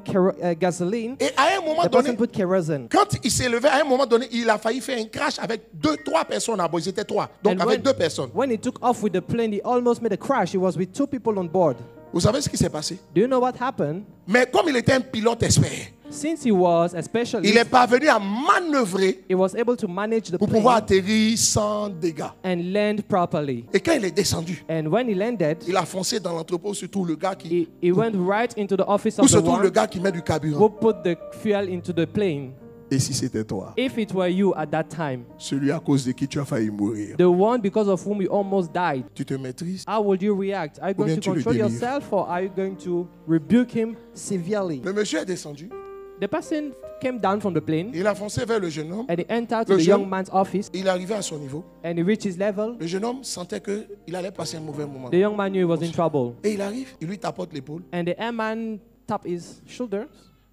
gasoline, Et à un moment the donné, person put kerosene. quand il s'est levé, à un moment donné, il a failli faire un crash avec 3 personnes à bord. Ils étaient 3, donc And avec 2 personnes. when he took off with the plane, he almost made a crash. He was with 2 people on board. Vous savez ce qui s'est passé? Do you know what happened? Mais comme il était un pilote expert, Since he was a il specialist, est parvenu à manœuvrer he was able to manage the pour pouvoir plane atterrir sans dégâts. and land properly. Et quand il est descendu, And when he landed, il a foncé dans l'entrepôt, surtout le gars qui... he went right into the office Où of se the trouve le one gars qui met du carburant? who put the fuel into the plane. Et si c'était toi, If it were you at that time, celui à cause de qui tu as failli mourir, the one because of whom you almost died, tu te maîtrises? how would you react? Are you going bien to tu le control délivres. yourself or are you going to rebuke him severely? Le monsieur est descendu. The person came down from the plane Il a foncé vers le jeune homme. and he entered to Le the jeune- young man's office Il est arrivé à son niveau. and he reached his level. Le jeune homme sentait qu'il allait passer un mauvais moment. The young man knew he was in trouble. Et il arrive, il lui tapote l'épaule And the airman tapped his shoulders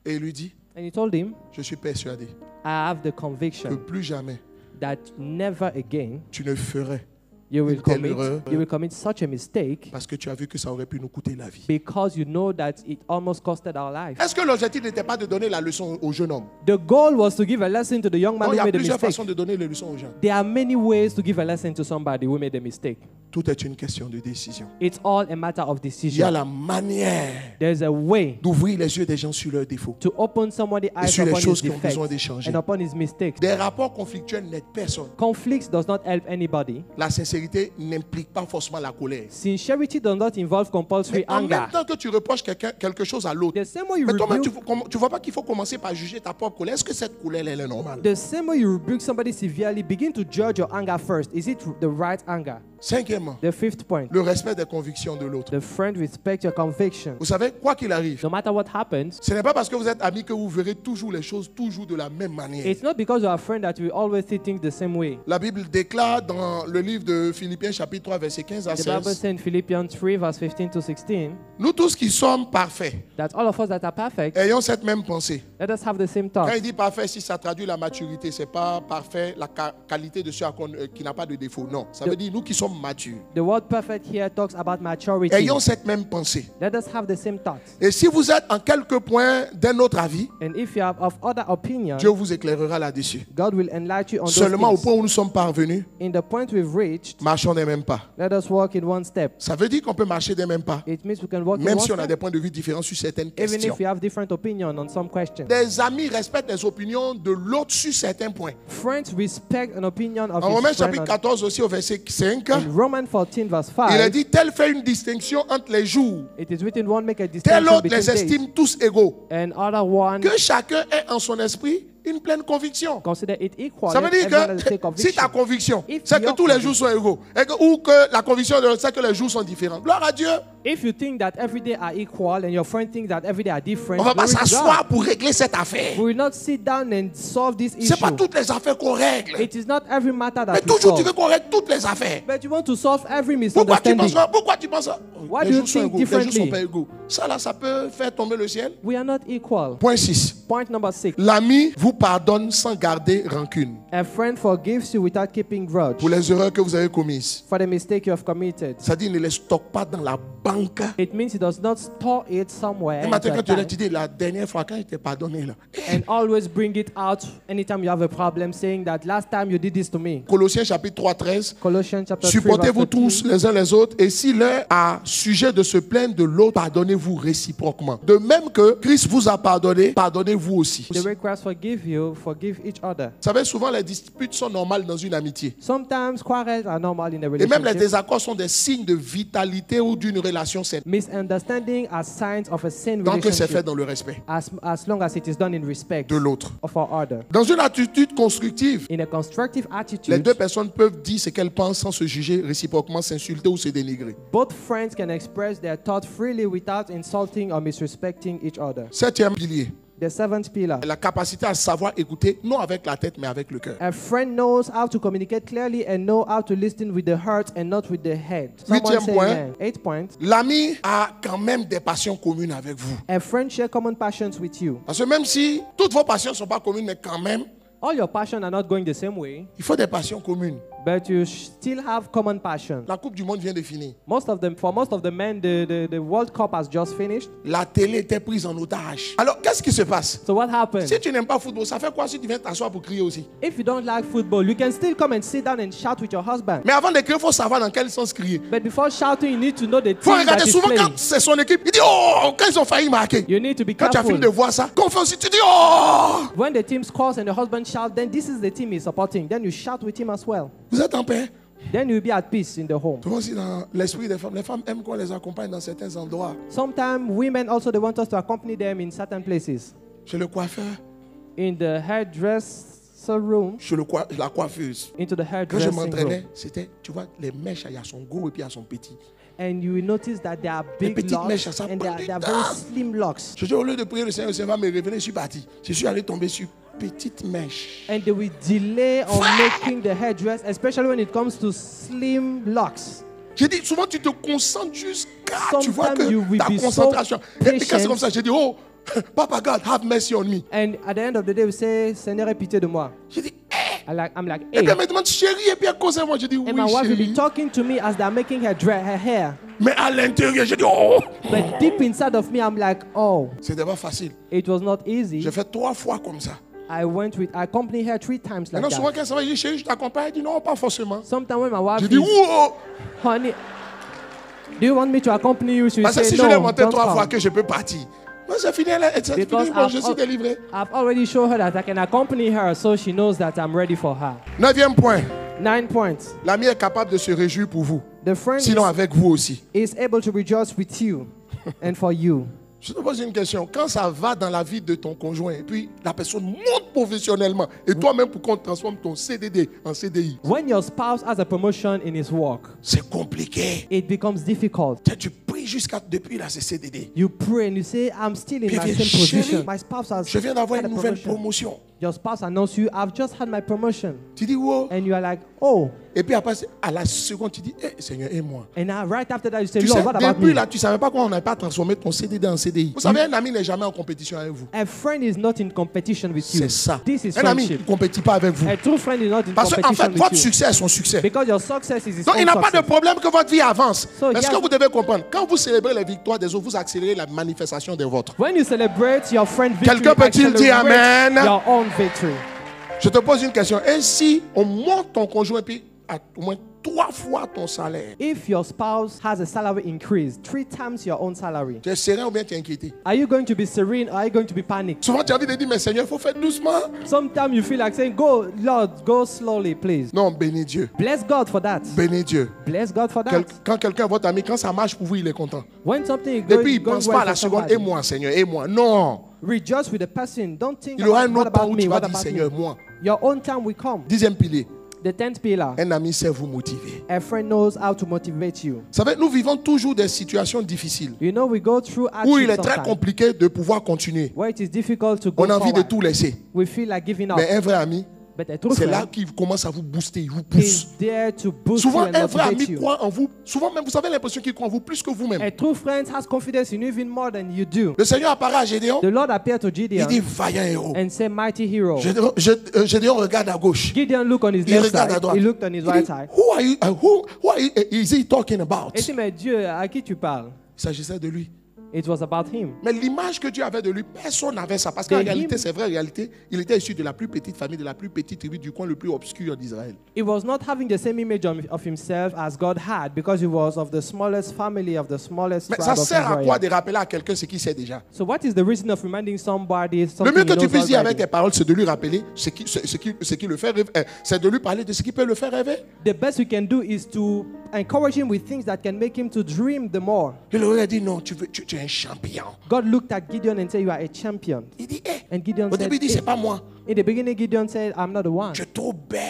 et il lui dit, and he told him, je suis persuadé I have the que conviction plus jamais that never again tu ne ferais You will telle erreur commit such a mistake parce que tu as vu que ça aurait pu nous coûter la vie. because you know that it almost costed our life. Est-ce que l'objectif n'était pas de donner la leçon au jeune homme? The goal was to give a lesson to the young man Non, il y who a made a plusieurs mistake. façons de donner les leçons aux gens. There are many ways to give a lesson to somebody who made a mistake. Tout est une question de décision. It's all a matter of Il y a decision. la manière There's a way d'ouvrir les yeux des gens sur leurs défauts to open somebody's et eyes sur les upon his choses qui ont besoin defects d'échanger. and upon his mistakes. Des rapports conflictuels n'aident personne. Conflicts does not help anybody. La sincérité n'implique pas forcément la colère. Sincerity does not involve compulsory Mais en anger. même temps que tu reproches quelque chose à l'autre, The same way you mais toi-même, rebuke, tu vois pas qu'il faut commencer par juger ta propre colère. Est-ce que cette colère, elle est normale? the same way you rebuke somebody severely, begin to judge your anger first. Is it the right anger? Cinquièmement, The fifth point, le respect des convictions de l'autre. the friend respect your conviction. Vous savez, quoi qu'il arrive, No matter what happens, ce n'est pas parce que vous êtes amis que vous verrez toujours les choses toujours de la même manière. it's not because you're a friend that we always see things the same way. La Bible déclare dans le livre de Philippiens chapitre 3 verset 15 à The Bible 16, says in Philippians 3 verse 15 to 16 nous tous qui sommes parfaits, that all of us that are perfect, ayons cette même pensée. let us have the same Quand thought. il dit parfait, si ça traduit la maturité, c'est pas parfait, la qualité de celui qui n'a pas de défaut. Non, ça veut dire nous qui sommes matures. The word perfect here talks about maturity. Ayons cette même pensée. Let us have the same thought. Et si vous êtes en quelques points d'un autre avis, And if you have of other opinion, Dieu vous éclairera là-dessus. God will enlighten you on those Seulement au things. point où nous sommes parvenus, In the point we've reached, marchons des mêmes pas. let us walk in one step. Ça veut dire qu'on peut marcher des mêmes pas, It means we can walk in même one si on a step, des points de vue différents sur certaines even questions. if we have different opinion on some questions. Des amis respectent les opinions de l'autre sur certains points. Friends respect an opinion of En his Romains friend. chapitre 14 aussi au verset 5, In Romans 14 verse 5, il est dit, tel fait une distinction entre les jours, it is written, one make a tel distinction autre between les days, estime tous égaux. and other one Que chacun ait en son esprit une pleine conviction. consider it equal. Ça veut Let dire everyone que take si ta conviction. conviction, If c'est que your tous les jours sont égaux, ou que la conviction c'est que les jours sont différents, gloire à Dieu. If you think that every day are equal and your friend thinks that every day are different, On ne va pas glory to s'asseoir God. pour régler cette affaire. We will not sit down and solve this Ce n'est pas issue. toutes les affaires qu'on règle. It is not every matter Mais that we toujours tu veux solve. qu'on règle toutes les affaires. But you want to solve every Pourquoi tu misunderstanding. penses ça? Pourquoi tu penses ça? Why Les do you jours sont think égaux, les jours ne sont differently? pas égaux. Ça là, ça peut faire tomber le ciel. We are not equal. Point 6. Point number 6. L'ami vous pardonne sans garder rancune A friend forgives you without keeping grudge pour les erreurs que vous avez commises. for the mistake you have committed. Ça dit, ne les stocke pas dans la banque. It means he does not store it somewhere Et maintenant, into quand a tu bank, dis la dernière fois, quand il t'est pardonné là. and always bring it out anytime you have a problem, saying that last time you did this to me. Colossiens chapitre 3, 13. Colossians chapter 3 Supportez-vous verse 13. tous les uns les autres, et si l'un a sujet de se plaindre de l'autre, pardonnez-vous réciproquement. De même que Christ vous a pardonné, pardonnez-vous aussi. The way Christ forgive you, forgive each other. Vous savez, souvent les disputes sont normales dans une amitié. Sometimes quarrels are normal in a Et même les relationship. désaccords sont des signes de vitalité ou d'une relation saine. Misunderstanding are signs of a sane Tant que c'est fait relationship dans le respect as long as it is done in respect de l'autre. of our other. Dans une attitude constructive, In a constructive les attitude, deux personnes peuvent dire ce qu'elles pensent sans se juger réciproquement, s'insulter ou se dénigrer. both friends can express their thought freely without insulting or misrespecting each other. Septième pilier, The seventh pillar. la capacité à savoir écouter, non avec la tête, mais avec le cœur. A friend knows how to communicate clearly and know how to listen with the heart and not with the head. Someone Huitième say point. amen. 8 points. L'ami a quand même des passions communes avec vous. A friend share common passions with you. Parce que même si toutes vos passions ne sont pas communes, mais quand même, All your passions are not going the same way, il faut des passions communes. but you still have common passion. La Coupe du Monde vient de finir. For most of the men, the World Cup has just finished. La télé était prise en otage. Alors, qu'est-ce qui se passe? So what happened? Si tu n'aimes pas le football, ça fait quoi si tu viens t'asseoir pour crier aussi? If you don't like football, you can still come and sit down and shout with your husband. Mais avant de crier, il faut savoir dans quel sens crier. But before shouting, you need to know the Il faut team that regarder is souvent playing. quand c'est son équipe, il dit oh, quand ils ont failli marquer. You need to be Quand tu as fini de careful. voir ça, quand on fait aussi, tu dis oh. When the team scores and the husband shouts, then this is the team he's supporting. Then you shout with him as well. Vous êtes en paix? Then you'll be at peace in the home. Tu vois aussi dans l'esprit des femmes, les femmes aiment qu'on les accompagne dans certains endroits. Sometimes women also they want us to accompany them in certain places. Chez le coiffeur, In the hairdresser room, chez la coiffeuse. into the Quand je hairdressing room. m'entraînais, c'était, tu vois, les mèches, il y a son gros et puis il y a son petit. And you will notice that there are Les big petites locks mèches, ça and prend they du are temps. very slim locks. Je dis, au lieu de prier le Seigneur va me révéler, je suis parti. Je suis allé tomber sur petite mèche. And they will delay on making the hairdress, especially when it comes to slim locks. J'ai dit, souvent tu te concentres jusqu'à, tu vois Sometimes you que will ta be so concentration. Et puis quand c'est patient. comme ça, j'ai dit, oh, Papa God, have mercy on me. And at the end of the day, we say, Seigneur, aie pitié de moi. J'ai dit, hey, I'm like, Et puis hey. elle me demande, chérie, et puis elle cause à moi. Je dis, oui, And my wife will be chérie. talking to me as they're making her hair. Mais à l'intérieur, je dis, oh. But deep inside of me, I'm like, oh, C'était pas facile. it was not easy. J'ai fait 3 fois comme ça. I accompanied her 3 times like Maintenant, souvent, that. quand ça va, je dis, chérie, je t'accompagne. Elle dit, non, pas forcément. Sometimes when my wife Je dis, is, wow. honey, do you want me to accompany you? She will Parce que say, si je l'ai no, montré don't 3 fois come. que je peux partir. Moi, c'est fini, c'est fini, Because bon, je suis délivré. I've already shown her that I can accompany her, so she knows that I'm ready for her. 9e point. 9 points. L'ami est capable de se réjouir pour vous. The friend Sinon, avec vous aussi. is able to rejoice with you and for you. Je te pose une question. Quand ça va dans la vie de ton conjoint, et puis la personne monte professionnellement, et toi-même pour qu'on transforme ton CDD en CDI, When your spouse has a promotion in his work, c'est compliqué. it becomes difficult. Tu pries jusqu'à depuis là, c'est CDD. You pray and you say, I'm still in Puis my viens, same chérie, position. My spouse has Je viens d'avoir had a une nouvelle promotion. promotion. Your spouse announced you, I've just had my promotion. Tu dis, wow. And you are like, oh. Et puis après, à la seconde, tu dis, Seigneur, aide-moi. And now right after that, you say, Tu Lord, sais, what about depuis me? là, tu ne savais pas comment on n'avait pas transformé ton CDD en CDI. Vous savez, un ami n'est jamais en compétition avec vous. A friend is not in competition with you. C'est ça. This is Un ami friendship. ne compétit pas avec vous. A true friend is not in Parce qu'en competition fait, votre with you. succès est son succès. Because your success is his Donc, own il n'a pas de success. problème que votre vie avance. So, Mais ce yes. que vous devez comprendre, quand vous célébrez les victoires des autres, vous accélérez la manifestation des vôtres. When you celebrate your friend victory, Quelqu'un peut-il dire accelerate Amen? your own victory. Je te pose une question. Et si on monte ton conjoint puis à au moins 3 fois ton salaire, If your spouse has a salary increase, 3 times your own salary, tu es serein ou bien tu es inquiété? are you going to be serene or are you going to be panicked? Souvent, tu as envie de dire, mais Seigneur, il faut faire doucement. Sometimes you feel like saying, go, Lord, go slowly, please. Non, bénis Dieu. Bless God for that. Bénis Dieu. Bless God for that. Quand quelqu'un, votre ami, quand ça marche pour vous, il est content. When something is Et going, puis, il ne going pense well pas à la for seconde, somebody, et moi, Seigneur, et moi. Non. rejoice with the person. Don't think Il y aura about un what autre temps about où me, tu vas what dire, about Seigneur, me. moi. Your own time will come. 10e pilier. The 10th pillar. Un ami sait vous motiver. A friend knows how to motivate you. Vous savez, nous vivons toujours des situations difficiles You know, we go through où il hardships est très sometimes compliqué de pouvoir continuer. where it is difficult to go On a envie de forward. tout laisser. We feel like giving up. Mais un vrai ami, But a true c'est là friend qu'il commence à vous booster, il vous is pousse. there to boost Souvent, you and un vrai motivate ami you. croit en vous. Souvent même, vous avez l'impression qu'il croit en vous plus que vous-même. A true friend has confidence in you even more than you do. Le Seigneur apparaît à Gédéon. The Lord appeared to Il Gideon dit, vaillant héros. and said, mighty hero. Gédéon regarde à gauche. Gideon looked on his Il left regarde à side. droite. He looked on his Il right dit, side. who is he talking about? Et dit, mais Dieu, à qui tu parles? Il s'agissait de lui. It was about him. Mais l'image que Dieu avait de lui, personne n'avait ça. Parce qu'en De réalité, him. c'est vrai, en réalité, il était issu de la plus petite famille, de la plus petite tribu du coin le plus obscur d'Israël. He was not having the same image of himself as God had because he was of the smallest family, of the smallest Mais tribe ça of sert à quoi Israel. de rappeler à quelqu'un ce qu'il sait déjà? So what is the reason of reminding somebody Le something mieux he que tu knows puisses dire avec already? tes paroles, c'est de lui rappeler ce qui le fait rêver. C'est de lui parler de ce qui peut le faire rêver. The best we can do is to encourage him with things that can make him to dream the more. Il aurait dit non, tu es un champion. God looked at Gideon and said, you are a champion. Il dit, And Gideon au said, début, il dit, c'est pas moi. in the beginning, Gideon said, I'm not the one. Tu es trop belle.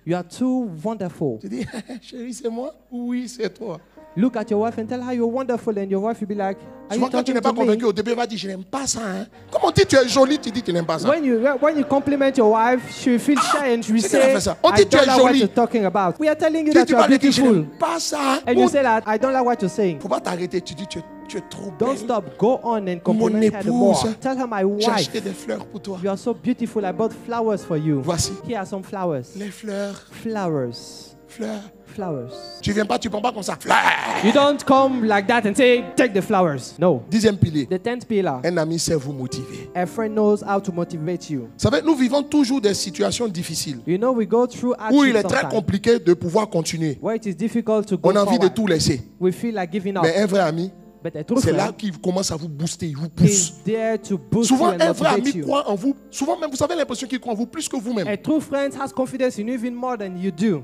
You are too wonderful. Tu dis, chérie, c'est moi? Oui, c'est toi. Look at your wife and tell her you're wonderful, and your wife will be like, are you Souvent, quand tu talking n'es pas to me? convaincu, au début, elle va dire, je n'aime pas ça. Hein? Comme on dit, tu es jolie, tu dis, tu n'aimes pas ça. When you compliment your wife, she will feel shy and she will c'est qu'elle a say, fait ça. On I dit, tu don't es know what jolie. you're talking about. We are telling you Tu that you are vas lui dire, je beautiful. n'aime pas ça. And you say that, I don't like what you're saying. Il ne faut pas t'arrêter. Tu dis, tu es trop Don't belle. stop. Go on and Mon compliment her the more. épouse, Tell her, my j'ai wife, acheté des fleurs pour toi. you are so beautiful. I bought flowers for you. Voici. Here are some flowers. Les fleurs, Flowers. fleurs. Flowers. Tu viens pas, tu prends pas comme ça. Fleurs. You don't come like that and say, take the flowers. No. 10e pilier. The 10th pillar. Un ami sait vous motiver. A friend knows how to motivate you. Vous savez, nous vivons toujours des situations difficiles You know, we go through où il est hardships très sometimes compliqué de pouvoir continuer. where it is difficult to go On a envie de forward. tout laisser. We feel like giving up. Mais un vrai ami, But a true c'est là friend qu'il commence à vous booster, il vous pousse. is there to boost you Souvent, and un vrai motivate ami you. croit en vous. Souvent même, vous avez l'impression qu'il croit en vous plus que vous-même. A true friend has confidence in you even more than you do.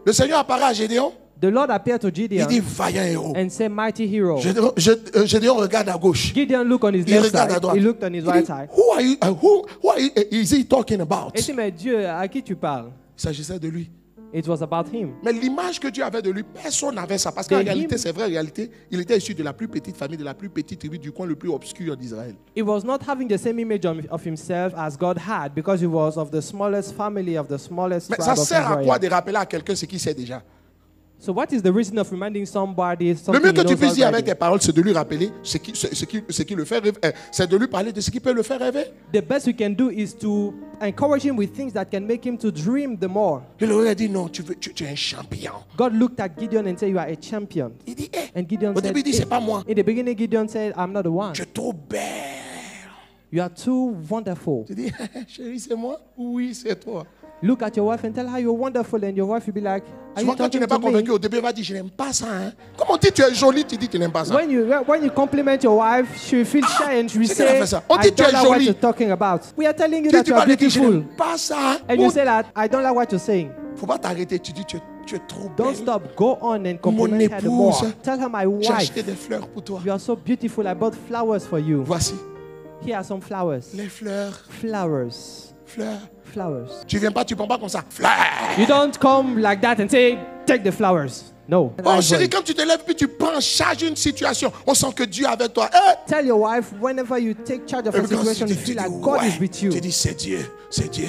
Le Seigneur apparaît à Gédéon. The Lord appeared to Il Gideon dit, vaillant héros. and said, mighty hero. Gédéon regarde à gauche. Gideon looked on his Il left regarde à side. droite. He looked on his Il right dit, side. who is he talking about? Et dit, mais Dieu, à qui tu parles? Il s'agissait de lui. It was about him. Mais l'image que Dieu avait de lui, personne n'avait ça. Parce qu'en De réalité, him. c'est vrai, en réalité, il était issu de la plus petite famille, de la plus petite tribu du coin le plus obscur d'Israël. He was not having the same image of himself as God had because he was of the smallest family, of the smallest Mais tribe ça of sert à quoi Israel. de rappeler à quelqu'un ce qu'il sait déjà? So what is the reason of reminding somebody Le something mieux he que tu knows puisses dire avec already? tes paroles, c'est de lui rappeler ce qui le fait rêver. C'est de lui parler de ce qui peut le faire rêver. The best we can do is to encourage him with things that can make him to dream the more. Il aurait dit non, tu es un champion. God looked at Gideon and said, you are a champion. Il dit, And Gideon au said, début, il dit, c'est pas moi. in the beginning, Gideon said, I'm not the one. Tu es trop belle. You are too wonderful. Tu dis, chérie, c'est moi? Oui, c'est toi. Look at your wife and tell her you're wonderful, and your wife will be like, are you Souvent, quand tu talking n'es pas to me? convaincu, au début, elle va dire, je n'aime pas ça. Hein? Comme on dit, tu es jolie, tu dis, tu n'aimes pas ça. When you compliment your wife, she will feel shy and she will c'est qu'elle a say, fait ça. On dit, I tu es don't like what jolie. you're talking about. We are telling you Tu that you are vas lui dire, je beautiful. n'aime pas ça. And you say that, I don't like what you're saying. Faut pas t'arrêter. Tu dis, tu es trop Don't belle. stop. Go on and compliment Mon her the more. épouse, Tell her, my J'ai wife, acheté des fleurs pour toi. you are so beautiful. I bought flowers for you. Voici. Here are some flowers. Les fleurs. Flowers. Fleurs. Flowers. Tu viens pas, tu prends pas comme ça. Fleurs. You don't come like that and say, take the flowers. No. Oh chérie, quand tu te lèves puis tu prends en charge une situation, on sent que Dieu est avec toi. Hey! Tell your wife whenever you take charge of Et a puis quand situation, you tu feel dis, like God is with you. tu dis c'est Dieu, c'est Dieu.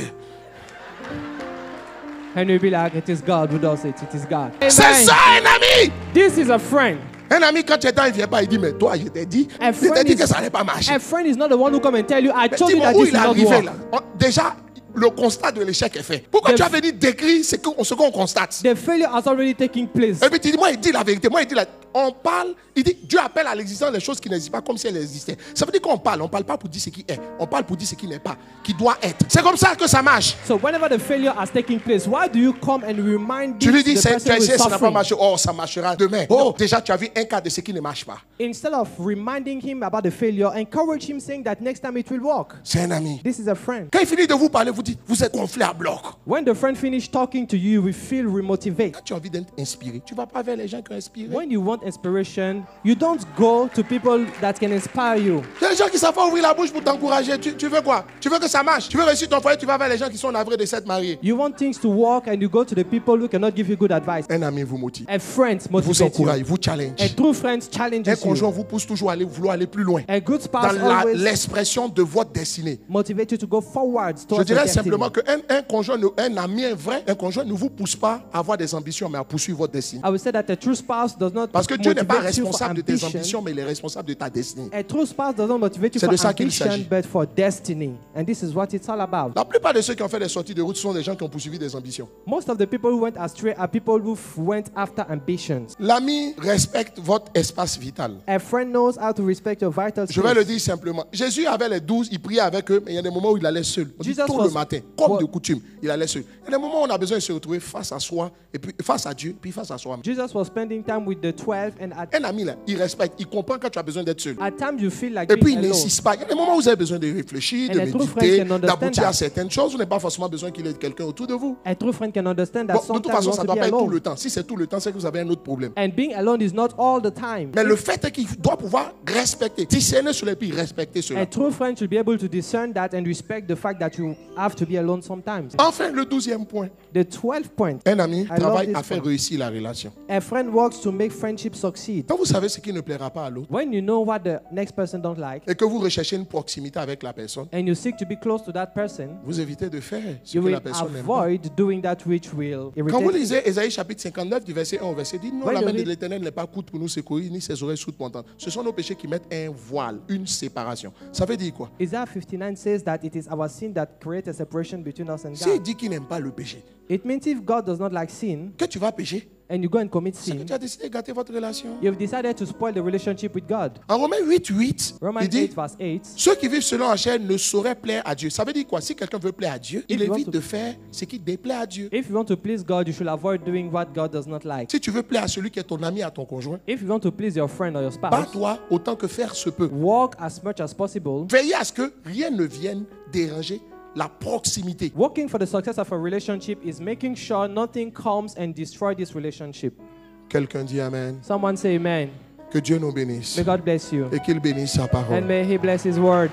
And you'll be like, it is God who does it. It is God. C'est Amen. ça un ami. This is a friend. Un ami quand tu es dedans, il vient pas, il dit mais toi je t'ai dit, A je t'ai friend dit is- que ça n'allait pas marcher. A friend is not the one who come and tell you, I Mais told you dis-moi that où this il will est not arrivé work. là. Déjà le constat de l'échec est fait. Pourquoi The- tu as venu décrire ce qu'on constate? The failure has already taken place. Et puis tu dis, moi il dit la vérité, moi il dit on parle, il dit Dieu appelle à l'existence des choses qui n'existent pas comme si elles existaient. Ça veut dire qu'on parle, on parle pas pour dire ce qui est, on parle pour dire ce qui n'est pas, qui doit être. C'est comme ça que ça marche. So whenever the failure has taken place, why do you come and remind Tu lui dis, the tu person as who is essayé, ça n'a pas suffering? marché. Oh, ça marchera demain. Oh, déjà tu as vu un cas de ce qui ne marche pas. Instead of reminding him about the failure, encourage him saying that next time it will work. C'est un ami. This is a friend. Quand il finit de vous parler, vous dites, vous êtes gonflé à bloc. When the friend finishes talking to you, you will feel remotivated. Quand tu as envie d'être inspiré, tu ne vas pas vers les gens qui ont inspiré. When you want inspiration, you don't go to people that can inspire you. Il y a des gens qui savent pas ouvrir la bouche pour t'encourager. Tu veux quoi? Tu veux que ça marche? Tu veux réussir ton foyer, tu vas vers les gens qui sont navrés de s'être mariés. You want things to work and you go to the people who cannot give you good advice. Un ami vous motive, A friend vous motivates you. encourage, vous challenge. A true friend Un challenges conjoint you. vous pousse toujours à vouloir aller plus loin. A good spouse Dans always l'expression de votre destinée. motivates you to go forwards Je towards your dirais destiny. simplement qu'un conjoint, un ami vrai, un conjoint ne vous pousse pas à avoir des ambitions, mais à poursuivre votre destinée. I would say that a true spouse does not Parce que Dieu n'est pas motivate you for responsable de tes ambition. ambitions, mais il est responsable de ta destinée. A true spouse does not motivate you C'est for de ça qu'il ambition, s'agit. but for destiny. And this is what it's all about. La plupart de ceux qui ont fait des sorties de route sont des gens qui ont poursuivi des ambitions. Most of the people who went astray are people who went after ambitions. L'ami respecte votre espace vital. A friend knows how to respect your vital Je vais le space. dire simplement. Jésus avait les 12, il priait avec eux, mais il y a des moments où il allait seul. On dit Jesus tôt was- le matin, comme was- de coutume, il allait seul. Il y a des moments où on a besoin de se retrouver face à soi, et puis face à Dieu, puis face à soi-même. Jesus was spending time with the 12, and Un ami, là, il respecte, il comprend quand tu as besoin d'être seul. at times you feel like Et puis being il alone. n'insiste pas. Il y a des moments où vous avez besoin de réfléchir, And de a true friend méditer, can understand d'aboutir that. à certaines choses. Vous n'avez pas forcément besoin qu'il y ait quelqu'un autour de vous. A true friend can understand that Bon, de toute sometimes façon, you ça want ne doit to be pas être tout le alone. temps. Si c'est tout le temps, c'est que vous avez un autre problème. And being alone is not all the time. Mais le fait est qu'il doit pouvoir respecter, discerner sur les pieds, respecter cela. A true friend should be able to discern that and respect the fact that you have to be alone sometimes. Enfin, le 12e point. The 12th point. Un ami love travaille this à faire point. réussir la relation. A friend works to make friendship succeed. Quand vous savez ce qui ne plaira pas à l'autre When you know what the next person don't like et que vous recherchez une proximité avec la personne, and you seek to be close to that person, vous évitez de faire ce you que will la personne n'aime pas. avoid doing that which will Quand vous irritate you. lisez Ésaïe chapitre 59 du verset 1 au verset 10, non, When la you main de read- l'Éternel n'est pas courte pour nous secourir, ni ses oreilles sourdes pour entendre. Ce sont nos péchés qui mettent un voile, une séparation. Ça veut dire quoi? Isaiah 59 says that it is our sin that creates a separation between us and S'il God. dit qu'il n'aime pas le péché, It means if God does not like sin que tu vas pécher, and you go and commit c'est que sin, tu as décidé de gâter votre relation. you've decided to spoil the relationship with God. En Romains 8, Romans il dit 8 verse 8. ceux qui vivent selon la chair ne sauraient plaire à Dieu. Ça veut dire quoi? Si quelqu'un veut plaire à Dieu, il you want évite to- de faire ce qui déplaît à Dieu. If you want to please God, you should avoid doing what God does not like. Si tu veux plaire à celui qui est ton ami, à ton conjoint, If you want to please your friend or your spouse, bats-toi autant que faire se peut. walk as much as possible. Veillez à ce que rien ne vienne déranger la proximité. Working for the success of a relationship is making sure nothing comes and destroys this relationship. Quelqu'un dit Amen. Someone say amen. Que Dieu nous bénisse May God bless you. et qu'il bénisse sa parole. And may He bless His word.